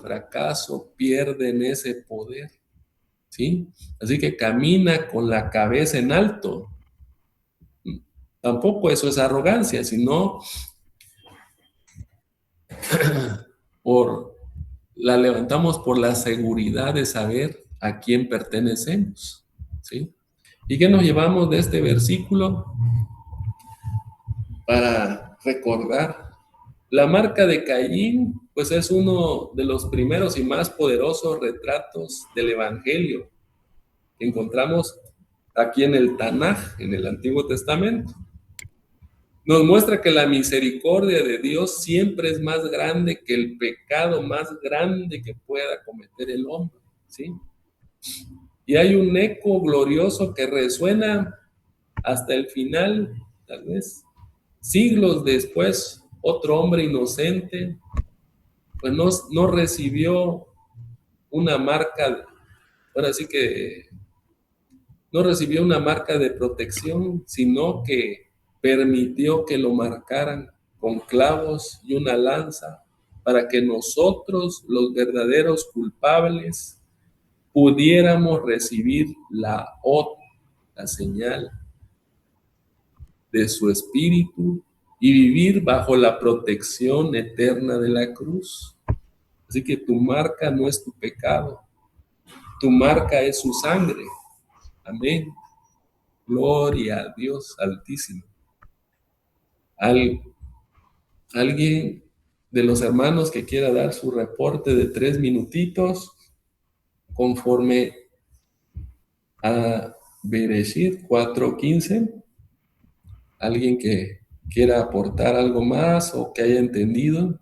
fracaso pierden ese poder, ¿sí? Así que camina con la cabeza en alto. Tampoco eso es arrogancia, sino la levantamos por la seguridad de saber a quién pertenecemos, ¿sí? ¿Y qué nos llevamos de este versículo? Para recordar, la marca de Caín, pues es uno de los primeros y más poderosos retratos del Evangelio que encontramos aquí en el Tanaj, en el Antiguo Testamento. Nos muestra que la misericordia de Dios siempre es más grande que el pecado más grande que pueda cometer el hombre, ¿sí? Y hay un eco glorioso que resuena hasta el final, tal vez. Siglos después, otro hombre inocente, pues no recibió una marca, ahora sí que no recibió una marca de protección, sino que permitió que lo marcaran con clavos y una lanza para que nosotros, los verdaderos culpables, pudiéramos recibir la señal de su espíritu y vivir bajo la protección eterna de la cruz. Así que tu marca no es tu pecado, tu marca es su sangre. Amén. Gloria a Dios Altísimo. ¿Alguien de los hermanos que quiera dar su reporte de 3 minutitos conforme a Bereshit 4:15? ¿Alguien que quiera aportar algo más o que haya entendido?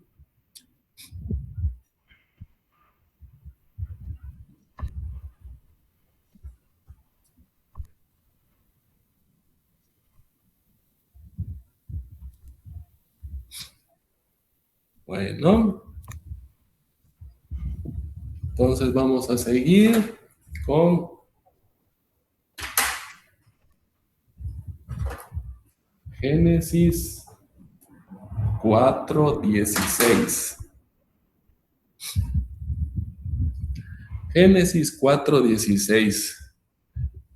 Bueno, entonces vamos a seguir con Génesis 4:16. Génesis 4:16.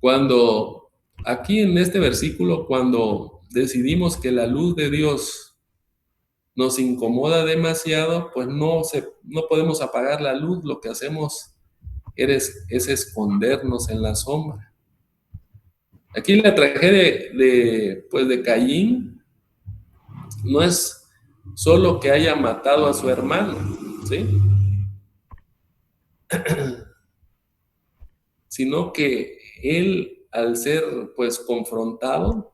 Cuando aquí en este versículo, cuando decidimos que la luz de Dios nos incomoda demasiado, pues no podemos apagar la luz. Lo que hacemos es escondernos en la sombra. Aquí la tragedia de Caín no es solo que haya matado a su hermano, ¿sí? Sino que él, al ser pues confrontado,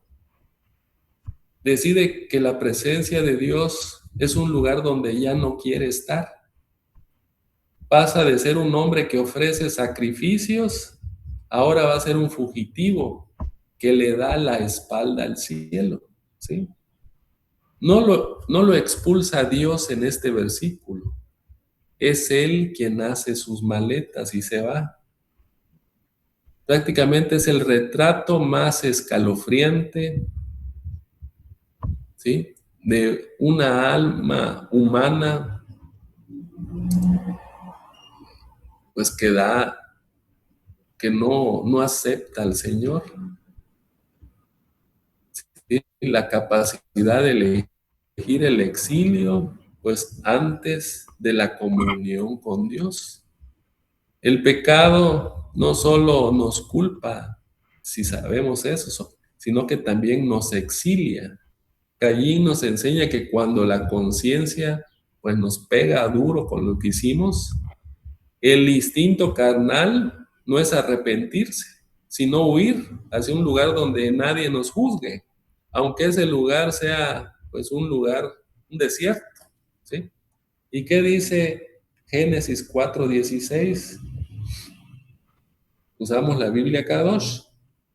decide que la presencia de Dios es un lugar donde ya no quiere estar. Pasa de ser un hombre que ofrece sacrificios, ahora va a ser un fugitivo que le da la espalda al cielo, ¿sí? No lo expulsa Dios en este versículo. Es Él quien hace sus maletas y se va. Prácticamente es el retrato más escalofriante, ¿sí?, de una alma humana, pues que no acepta al Señor, ¿sí? La capacidad de elegir el exilio, pues antes de la comunión con Dios. El pecado no solo nos culpa, si sabemos eso, sino que también nos exilia. Caín nos enseña que cuando la conciencia pues nos pega duro con lo que hicimos, el instinto carnal no es arrepentirse, sino huir hacia un lugar donde nadie nos juzgue, aunque ese lugar sea pues un desierto, ¿sí? ¿Y qué dice Génesis 4:16? Usamos la Biblia Kadosh.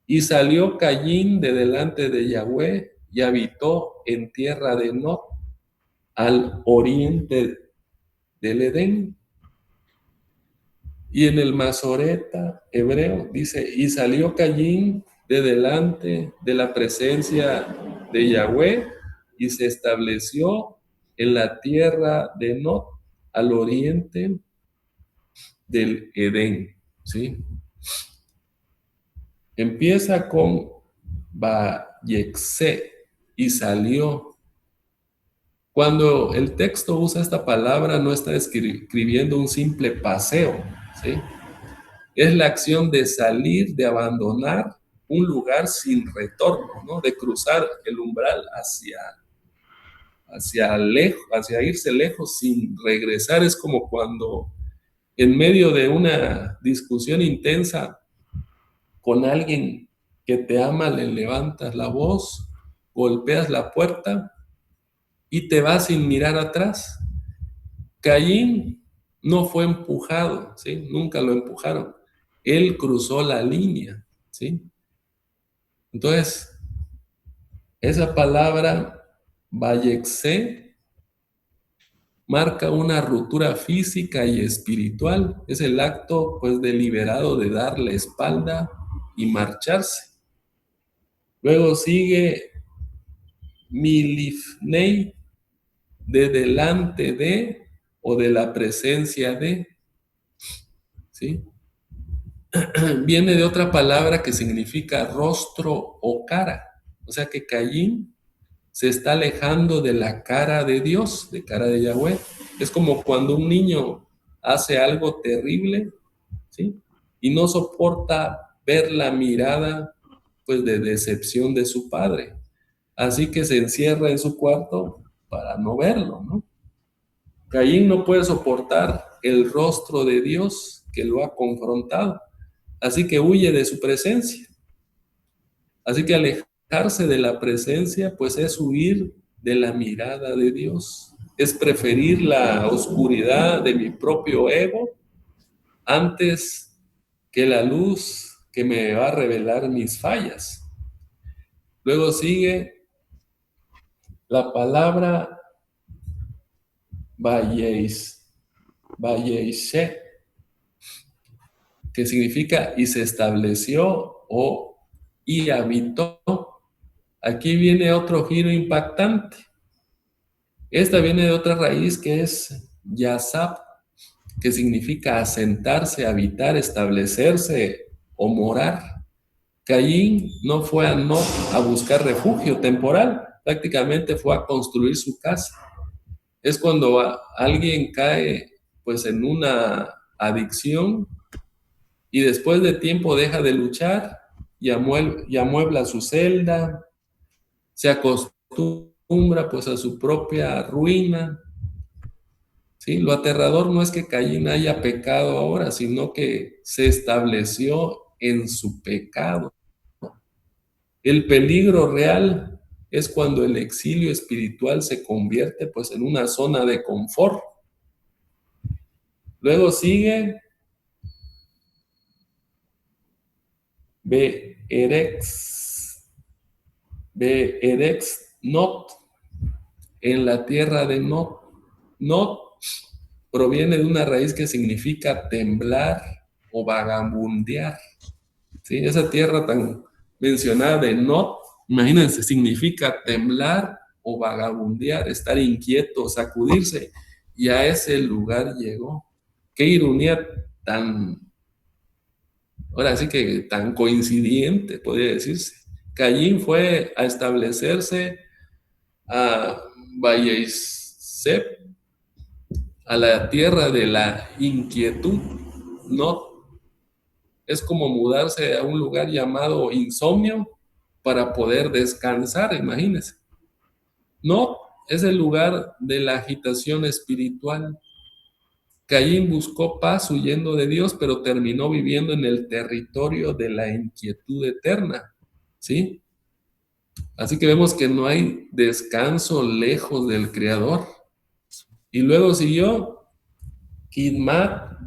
Y salió Caín de delante de Yahweh y habitó en tierra de Nod, al oriente del Edén. Y en el Masoreta hebreo dice, y salió Caín de delante de la presencia de Yahweh y se estableció en la tierra de Nod, al oriente del Edén, ¿sí? Empieza con Vayexé, y salió. Cuando el texto usa esta palabra, no está escribiendo un simple paseo, ¿sí? Es la acción de salir, de abandonar un lugar sin retorno, ¿no? De cruzar el umbral hacia irse lejos sin regresar. Es como cuando en medio de una discusión intensa con alguien que te ama, le levantas la voz, golpeas la puerta y te vas sin mirar atrás. Caín no fue empujado, ¿sí? Nunca lo empujaron. Él cruzó la línea, ¿sí? Entonces, esa palabra, Vayexé, marca una ruptura física y espiritual. Es el acto, pues, deliberado de dar la espalda y marcharse. Luego sigue Milifnei, de delante de o de la presencia de, ¿sí? Viene de otra palabra que significa rostro o cara. O sea que Caín se está alejando de la cara de Dios, de cara de Yahweh. Es como cuando un niño hace algo terrible, ¿sí?, y no soporta ver la mirada, pues, de decepción de su padre. Así que se encierra en su cuarto para no verlo, ¿no? Caín no puede soportar el rostro de Dios que lo ha confrontado. Así que huye de su presencia. Así que alejarse de la presencia, pues, es huir de la mirada de Dios. Es preferir la oscuridad de mi propio ego antes que la luz que me va a revelar mis fallas. Luego sigue la palabra Valleishe, que significa y se estableció y habitó. Aquí viene otro giro impactante. Esta viene de otra raíz que es yasab, que significa asentarse, habitar, establecerse o morar. Caín no fue a buscar refugio temporal, prácticamente fue a construir su casa. Es cuando alguien cae pues en una adicción y después de tiempo deja de luchar y amuebla su celda, se acostumbra pues a su propia ruina. ¿Sí? Lo aterrador no es que Caín haya pecado ahora, sino que se estableció en su pecado. El peligro real es cuando el exilio espiritual se convierte pues en una zona de confort. Luego sigue Beerex Not, en la tierra de Not. Not proviene de una raíz que significa temblar o vagabundear. ¿Sí? Esa tierra tan mencionada de Not, imagínense, significa temblar o vagabundear, estar inquieto, sacudirse, y a ese lugar llegó. Qué ironía ahora sí que tan coincidente, podría decirse. Caín fue a establecerse a Valleisep, a la tierra de la inquietud. No es como mudarse a un lugar llamado insomnio para poder descansar, imagínense. No es el lugar de la agitación espiritual. Caín buscó paz huyendo de Dios, pero terminó viviendo en el territorio de la inquietud eterna, ¿sí? Así que vemos que no hay descanso lejos del Creador. Y luego siguió Kidmat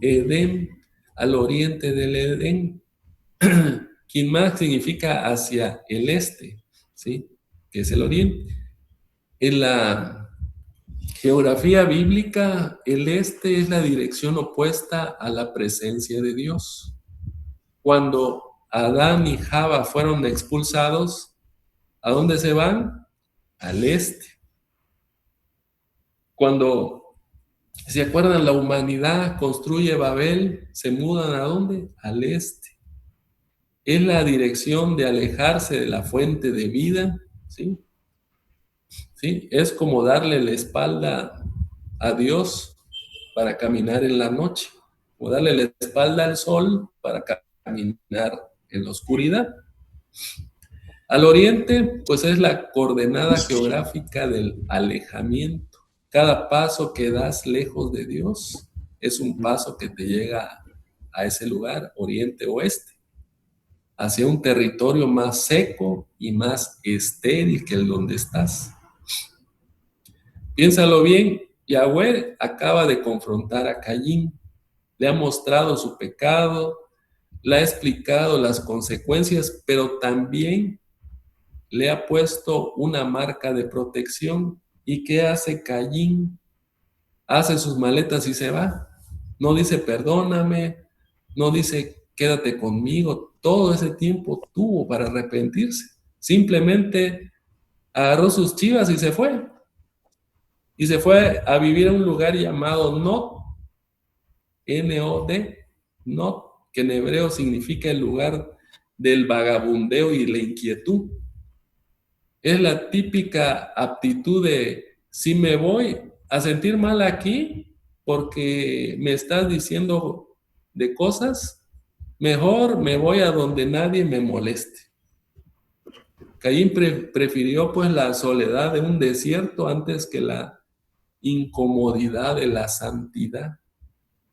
Edén, al oriente del Edén. Kidmat significa hacia el este, ¿sí? Que es el oriente. En la geografía bíblica, el este es la dirección opuesta a la presencia de Dios. Cuando Adán y Java fueron expulsados, ¿a dónde se van? Al este. Cuando, ¿se acuerdan? La humanidad construye Babel, ¿se mudan a dónde? Al este. Es la dirección de alejarse de la fuente de vida, ¿sí? ¿Sí? Es como darle la espalda a Dios para caminar en la noche, o darle la espalda al sol para caminar en la oscuridad. Al oriente, pues es la coordenada geográfica del alejamiento. Cada paso que das lejos de Dios es un paso que te llega a ese lugar, oriente-oeste, hacia un territorio más seco y más estéril que el donde estás. Piénsalo bien, Yahweh acaba de confrontar a Caín, le ha mostrado su pecado, le ha explicado las consecuencias, pero también le ha puesto una marca de protección. ¿Y qué hace Caín? Hace sus maletas y se va. No dice perdóname, no dice quédate conmigo. Todo ese tiempo tuvo para arrepentirse. Simplemente agarró sus chivas y se fue. Y se fue a vivir a un lugar llamado Nod, N-O-D, Nod, que en hebreo significa el lugar del vagabundeo y la inquietud. Es la típica aptitud de, si me voy a sentir mal aquí porque me estás diciendo de cosas, mejor me voy a donde nadie me moleste. Caín prefirió pues la soledad de un desierto antes que la incomodidad de la santidad.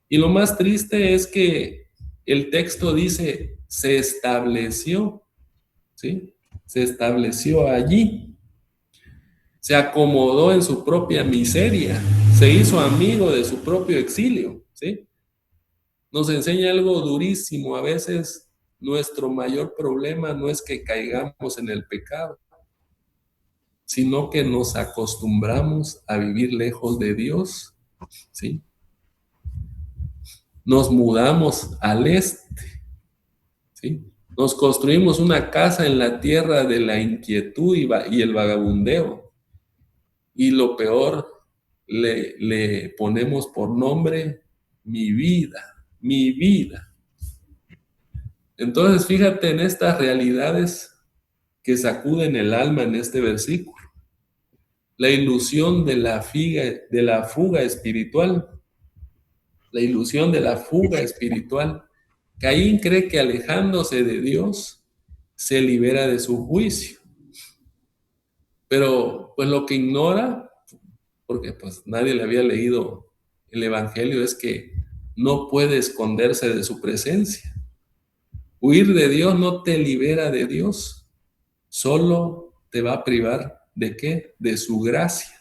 Y lo más triste es que el texto dice, se estableció, ¿sí? Se estableció allí. Se acomodó en su propia miseria, se hizo amigo de su propio exilio, ¿sí? Nos enseña algo durísimo. A veces nuestro mayor problema no es que caigamos en el pecado. sino que nos acostumbramos a vivir lejos de Dios, ¿sí? Nos mudamos al este, ¿sí? Nos construimos una casa en la tierra de la inquietud y el vagabundeo. Y lo peor, le ponemos por nombre mi vida, mi vida. Entonces, fíjate en estas realidades que sacuden el alma en este versículo. La ilusión de la fuga espiritual. La ilusión de la fuga espiritual. Caín cree que alejándose de Dios se libera de su juicio. Pero pues lo que ignora, porque pues nadie le había leído el Evangelio, es que no puede esconderse de su presencia. Huir de Dios no te libera de Dios, solo te va a privar ¿de qué? De su gracia.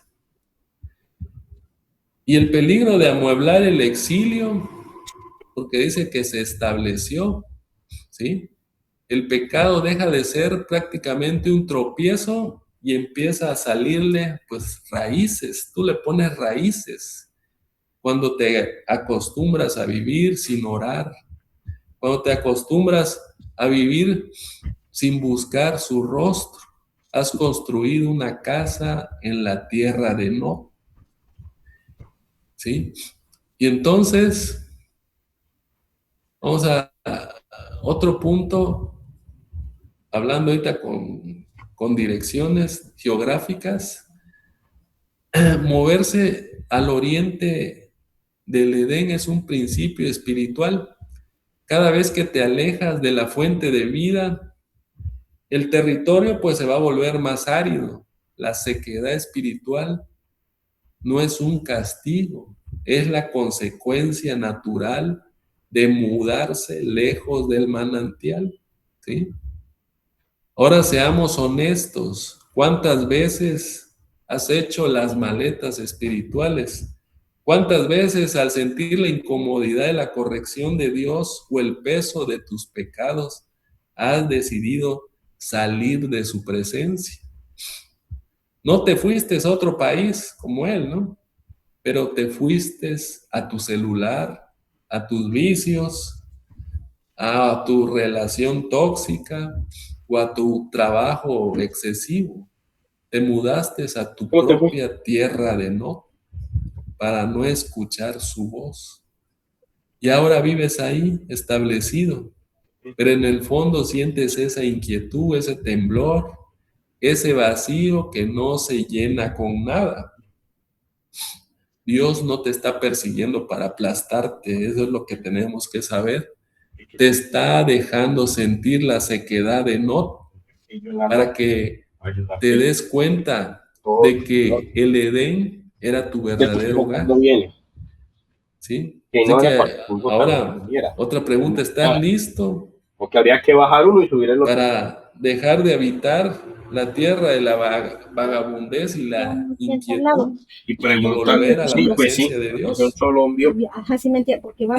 Y el peligro de amueblar el exilio, porque dice que se estableció, ¿sí? El pecado deja de ser prácticamente un tropiezo y empieza a salirle, pues, raíces. Tú le pones raíces cuando te acostumbras a vivir sin orar, cuando te acostumbras a vivir sin buscar su rostro. Has construido una casa en la tierra de No, ¿sí? Y entonces, vamos a otro punto, hablando ahorita con direcciones geográficas. Moverse al oriente del Edén es un principio espiritual. Cada vez que te alejas de la fuente de vida, el territorio pues se va a volver más árido. La sequedad espiritual no es un castigo, es la consecuencia natural de mudarse lejos del manantial, ¿sí? Ahora seamos honestos. ¿Cuántas veces has hecho las maletas espirituales? ¿Cuántas veces al sentir la incomodidad de la corrección de Dios o el peso de tus pecados has decidido salir de su presencia? No te fuiste a otro país como él, ¿no? Pero te fuiste a tu celular, a tus vicios, a tu relación tóxica o a tu trabajo excesivo. Te mudaste a tu propia tierra de No para no escuchar su voz. Y ahora vives ahí establecido, pero en el fondo sientes esa inquietud, ese temblor, ese vacío que no se llena con nada. Dios no te está persiguiendo para aplastarte, eso es lo que tenemos que saber. Te está dejando sentir la sequedad de No para que te des cuenta de que el Edén era tu verdadero hogar. ¿Sí? Así que ahora, otra pregunta, ¿estás listo? Porque habría que bajar uno y subir el otro. Para dejar de habitar la tierra de la vagabundez y la inquietud Y volver a la presencia de Dios. ¿Y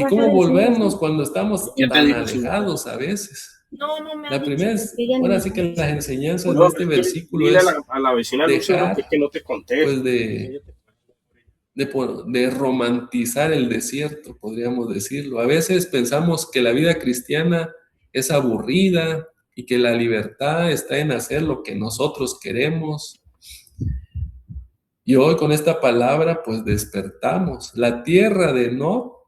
cómo volvernos cuando estamos tan alejados a veces? La primera es, ahora sí que las enseñanzas de este versículo es a la vecina dejar que no te conté. Pues de romantizar el desierto, podríamos decirlo. A veces pensamos que la vida cristiana es aburrida y que la libertad está en hacer lo que nosotros queremos. Y hoy con esta palabra pues despertamos. La tierra de No,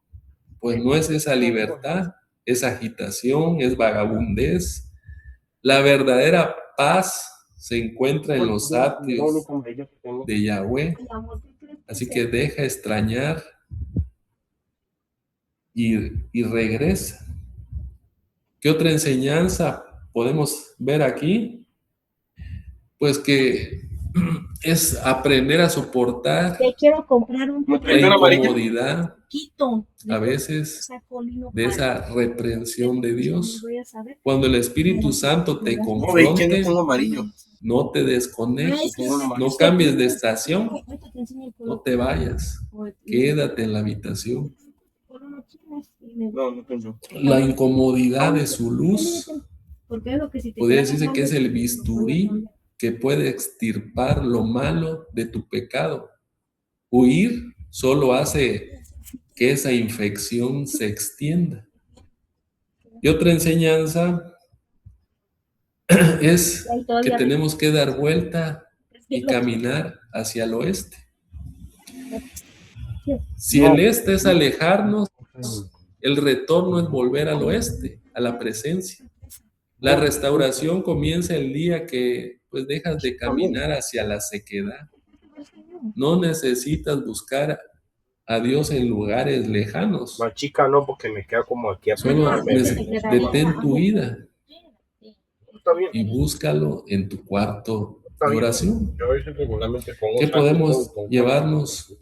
pues no es esa libertad, es agitación, es vagabundez. La verdadera paz se encuentra en los atrios de Yahweh. Así que deja extrañar y regresa. ¿Qué otra enseñanza podemos ver aquí? Pues que es aprender a soportar la incomodidad a veces de esa reprensión de Dios. Cuando el Espíritu Santo te confronte, no te desconectes, no cambies de estación, no te vayas, quédate en la habitación. La incomodidad de su luz, podría decirse que es el bisturí que puede extirpar lo malo de tu pecado. Huir solo hace que esa infección se extienda. Y otra enseñanza es que tenemos que dar vuelta y caminar hacia el oeste. Si el este es alejarnos, el retorno es volver al oeste, a la presencia. La restauración comienza el día que pues dejas de caminar hacia la sequedad. No necesitas buscar a Dios en lugares lejanos. Más chica no, porque me queda como aquí. Solo detén tu vida Está bien. y búscalo en tu cuarto de oración. Yo a veces regularmente pongo. ¿Qué podemos llevarnos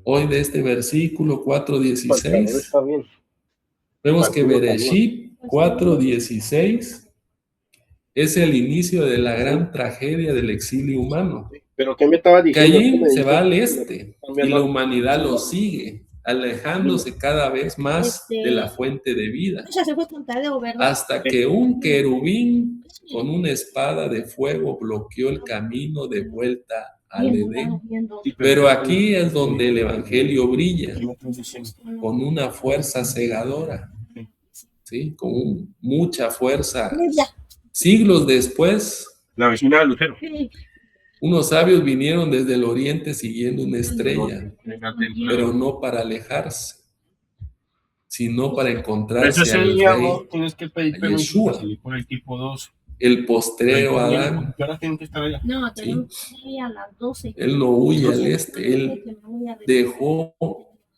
hoy de este versículo 4:16? Está bien. Vemos que Bereshit 4:16 es el inicio de la gran tragedia del exilio humano. ¿Pero qué me estaba diciendo? Caín se va al este y la humanidad lo sigue, alejándose cada vez más de la fuente de vida, hasta que un querubín con una espada de fuego bloqueó el camino de vuelta al Edén. Pero aquí es donde el evangelio brilla, con una fuerza cegadora, ¿sí? Con mucha fuerza. Siglos después, la vecina de Lucero. unos sabios vinieron desde el oriente siguiendo una estrella, pero no para alejarse, sino para encontrarse al Rey, a Yeshua, el postrero Adán. ¿Sí? Él no huye al este, él dejó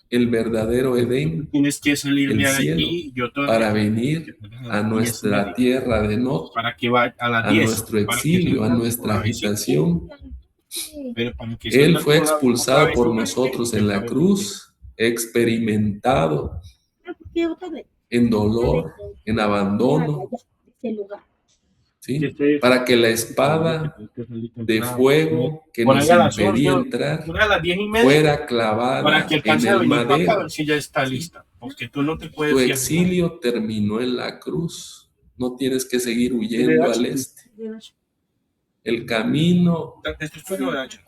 el verdadero Edén, Tienes que salir el de cielo, aquí, para venir a nuestra tierra de Nod, para que vaya a las a 10, nuestro exilio, a nuestra habitación. Pero para que Él salgas fue con la- expulsado otra por vez, nosotros en la cruz, experimentado en dolor, en abandono, ¿sí? Para que la espada de fuego que Por nos ahí a las impedía 11, entrar por ahí a las 10:30, fuera para clavada que en alcance a el venir para acá a madero. ver si ya está lista, porque tú no te puedes Tu fiar. exilio terminó en la cruz. No tienes que seguir huyendo al este. El camino Esto es tuyo, Dacha.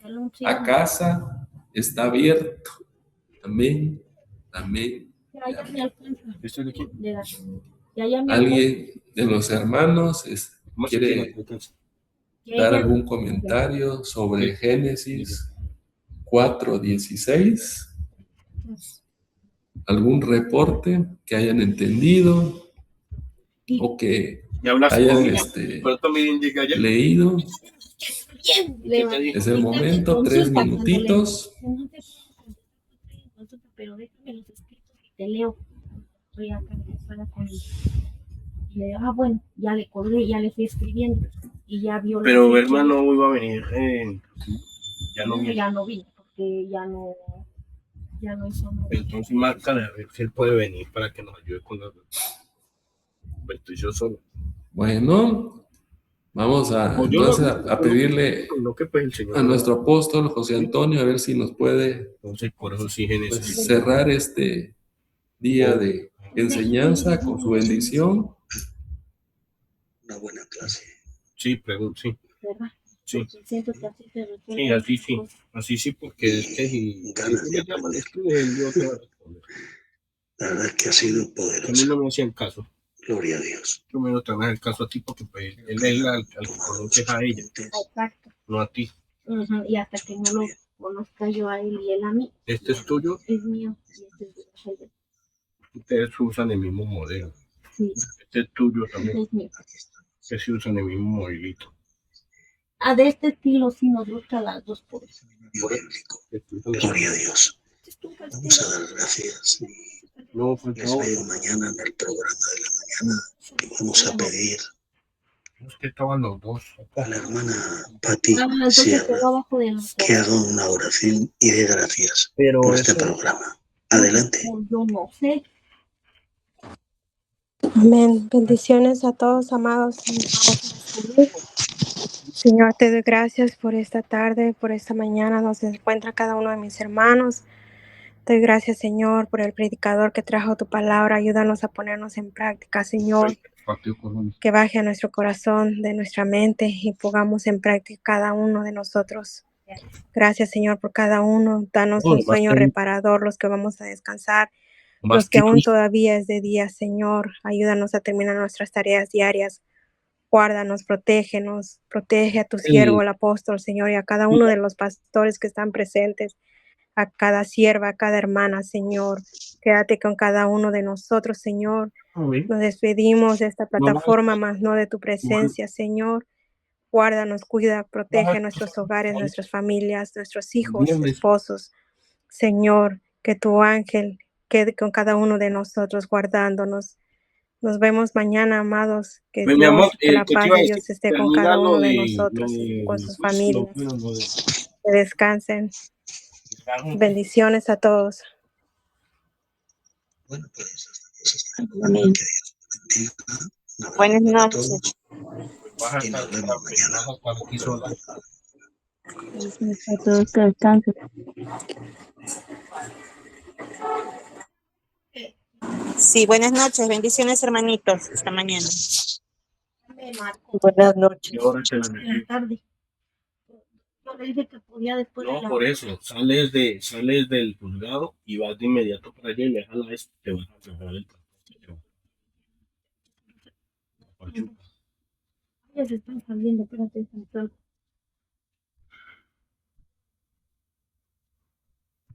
a casa está abierto. Amén. Amén. ¿Esto es de quién? ¿Alguien de los hermanos Más quiere dar algún comentario sobre Génesis 4:16? ¿Algún reporte que hayan entendido o que Ya hablaste hayan con ella, pero también indica ya. leído? ¿Qué te dijo? Es el momento, 3 minutitos. Pero déjame los escritos y te leo. Voy acá en la escuela con él. Y le digo, bueno, ya le colgué, ya le fui escribiendo. Y ya vio. Pero Berman no iba a venir. Ya no viene. Ya no vino, porque ya no hizo nada. Entonces, márcale a ver si él puede venir para que nos ayude con la. Pues estoy yo solo. Bueno, vamos entonces a pedirle a nuestro apóstol José Antonio a ver si nos puede Entonces, por eso sí, pues, cerrar este día de enseñanza con su bendición. Una buena clase. Sí, pregunto, sí. ¿Verdad? Sí. Siento que así se resuelve. Sí, así sí. Así sí, porque es que si Ganas de me llaman, escriben, yo te voy a responder. La verdad es que ha sido A mí poderoso. no me hacían caso. Gloria a Dios. Yo me lo traen el caso a ti porque pues, él es al que conoces a ella, Exacto. no a ti. Y hasta que no lo conozca yo a él y él a mí. Este es tuyo, Es mío y este es de él. ustedes usan el mismo modelo. Sí, Este es tuyo también, es mío. que se usan el mismo modelito. De este estilo sí nos gusta las dos por eso. Bíblico. Gloria a Dios. Vamos a dar gracias. No, pues Les no, veo mañana en el programa de la mañana y vamos a pedir es que estaban los dos. a la hermana Patti Entonces Sierra quedó abajo de los que haga una oración y dé gracias Pero por este eso, programa. Adelante. Yo no sé. Amén. Bendiciones a todos, amados. Señor, te doy gracias por esta tarde, por esta mañana donde se encuentra cada uno de mis hermanos. Te doy gracias, Señor, por el predicador que trajo tu palabra. Ayúdanos a ponernos en práctica, Señor. que baje a nuestro corazón, de nuestra mente y pongamos en práctica cada uno de nosotros. Gracias, Señor, por cada uno. Danos un sueño reparador, los que vamos a descansar, los que aún todavía es de día, Señor. Ayúdanos a terminar nuestras tareas diarias. Guárdanos, protégenos, protege a tu siervo, el apóstol, Señor, y a cada uno de los pastores que están presentes, a cada sierva, a cada hermana, Señor. Quédate con cada uno de nosotros, Señor. Nos despedimos de esta plataforma, más no de tu presencia, Señor. Guárdanos, cuida, protege nuestros hogares, nuestras familias, nuestros hijos, esposos. Señor, que tu ángel quede con cada uno de nosotros, guardándonos. Nos vemos mañana, amados. Que Mi Dios, amor, que la ¿qué te paz iba a de decir? Dios esté con Termina cada lo uno de de nosotros y con sus familias. Que de descansen. Bendiciones a todos. Bueno, pues hasta mañana. Que Dios bendiga. Buenas A noches. todos. Y nos vemos mañana. A todos que descansen. Sí, buenas noches. Bendiciones, hermanitos. Hasta mañana. Buenas noches. ¿Qué hora te la En la metí? tarde. Yo le dije que podía después de No, la... por eso, sales del juzgado y vas de inmediato para allá y le jalas esto, te vas a mejorar el transporte. Ya se están saliendo, espérate,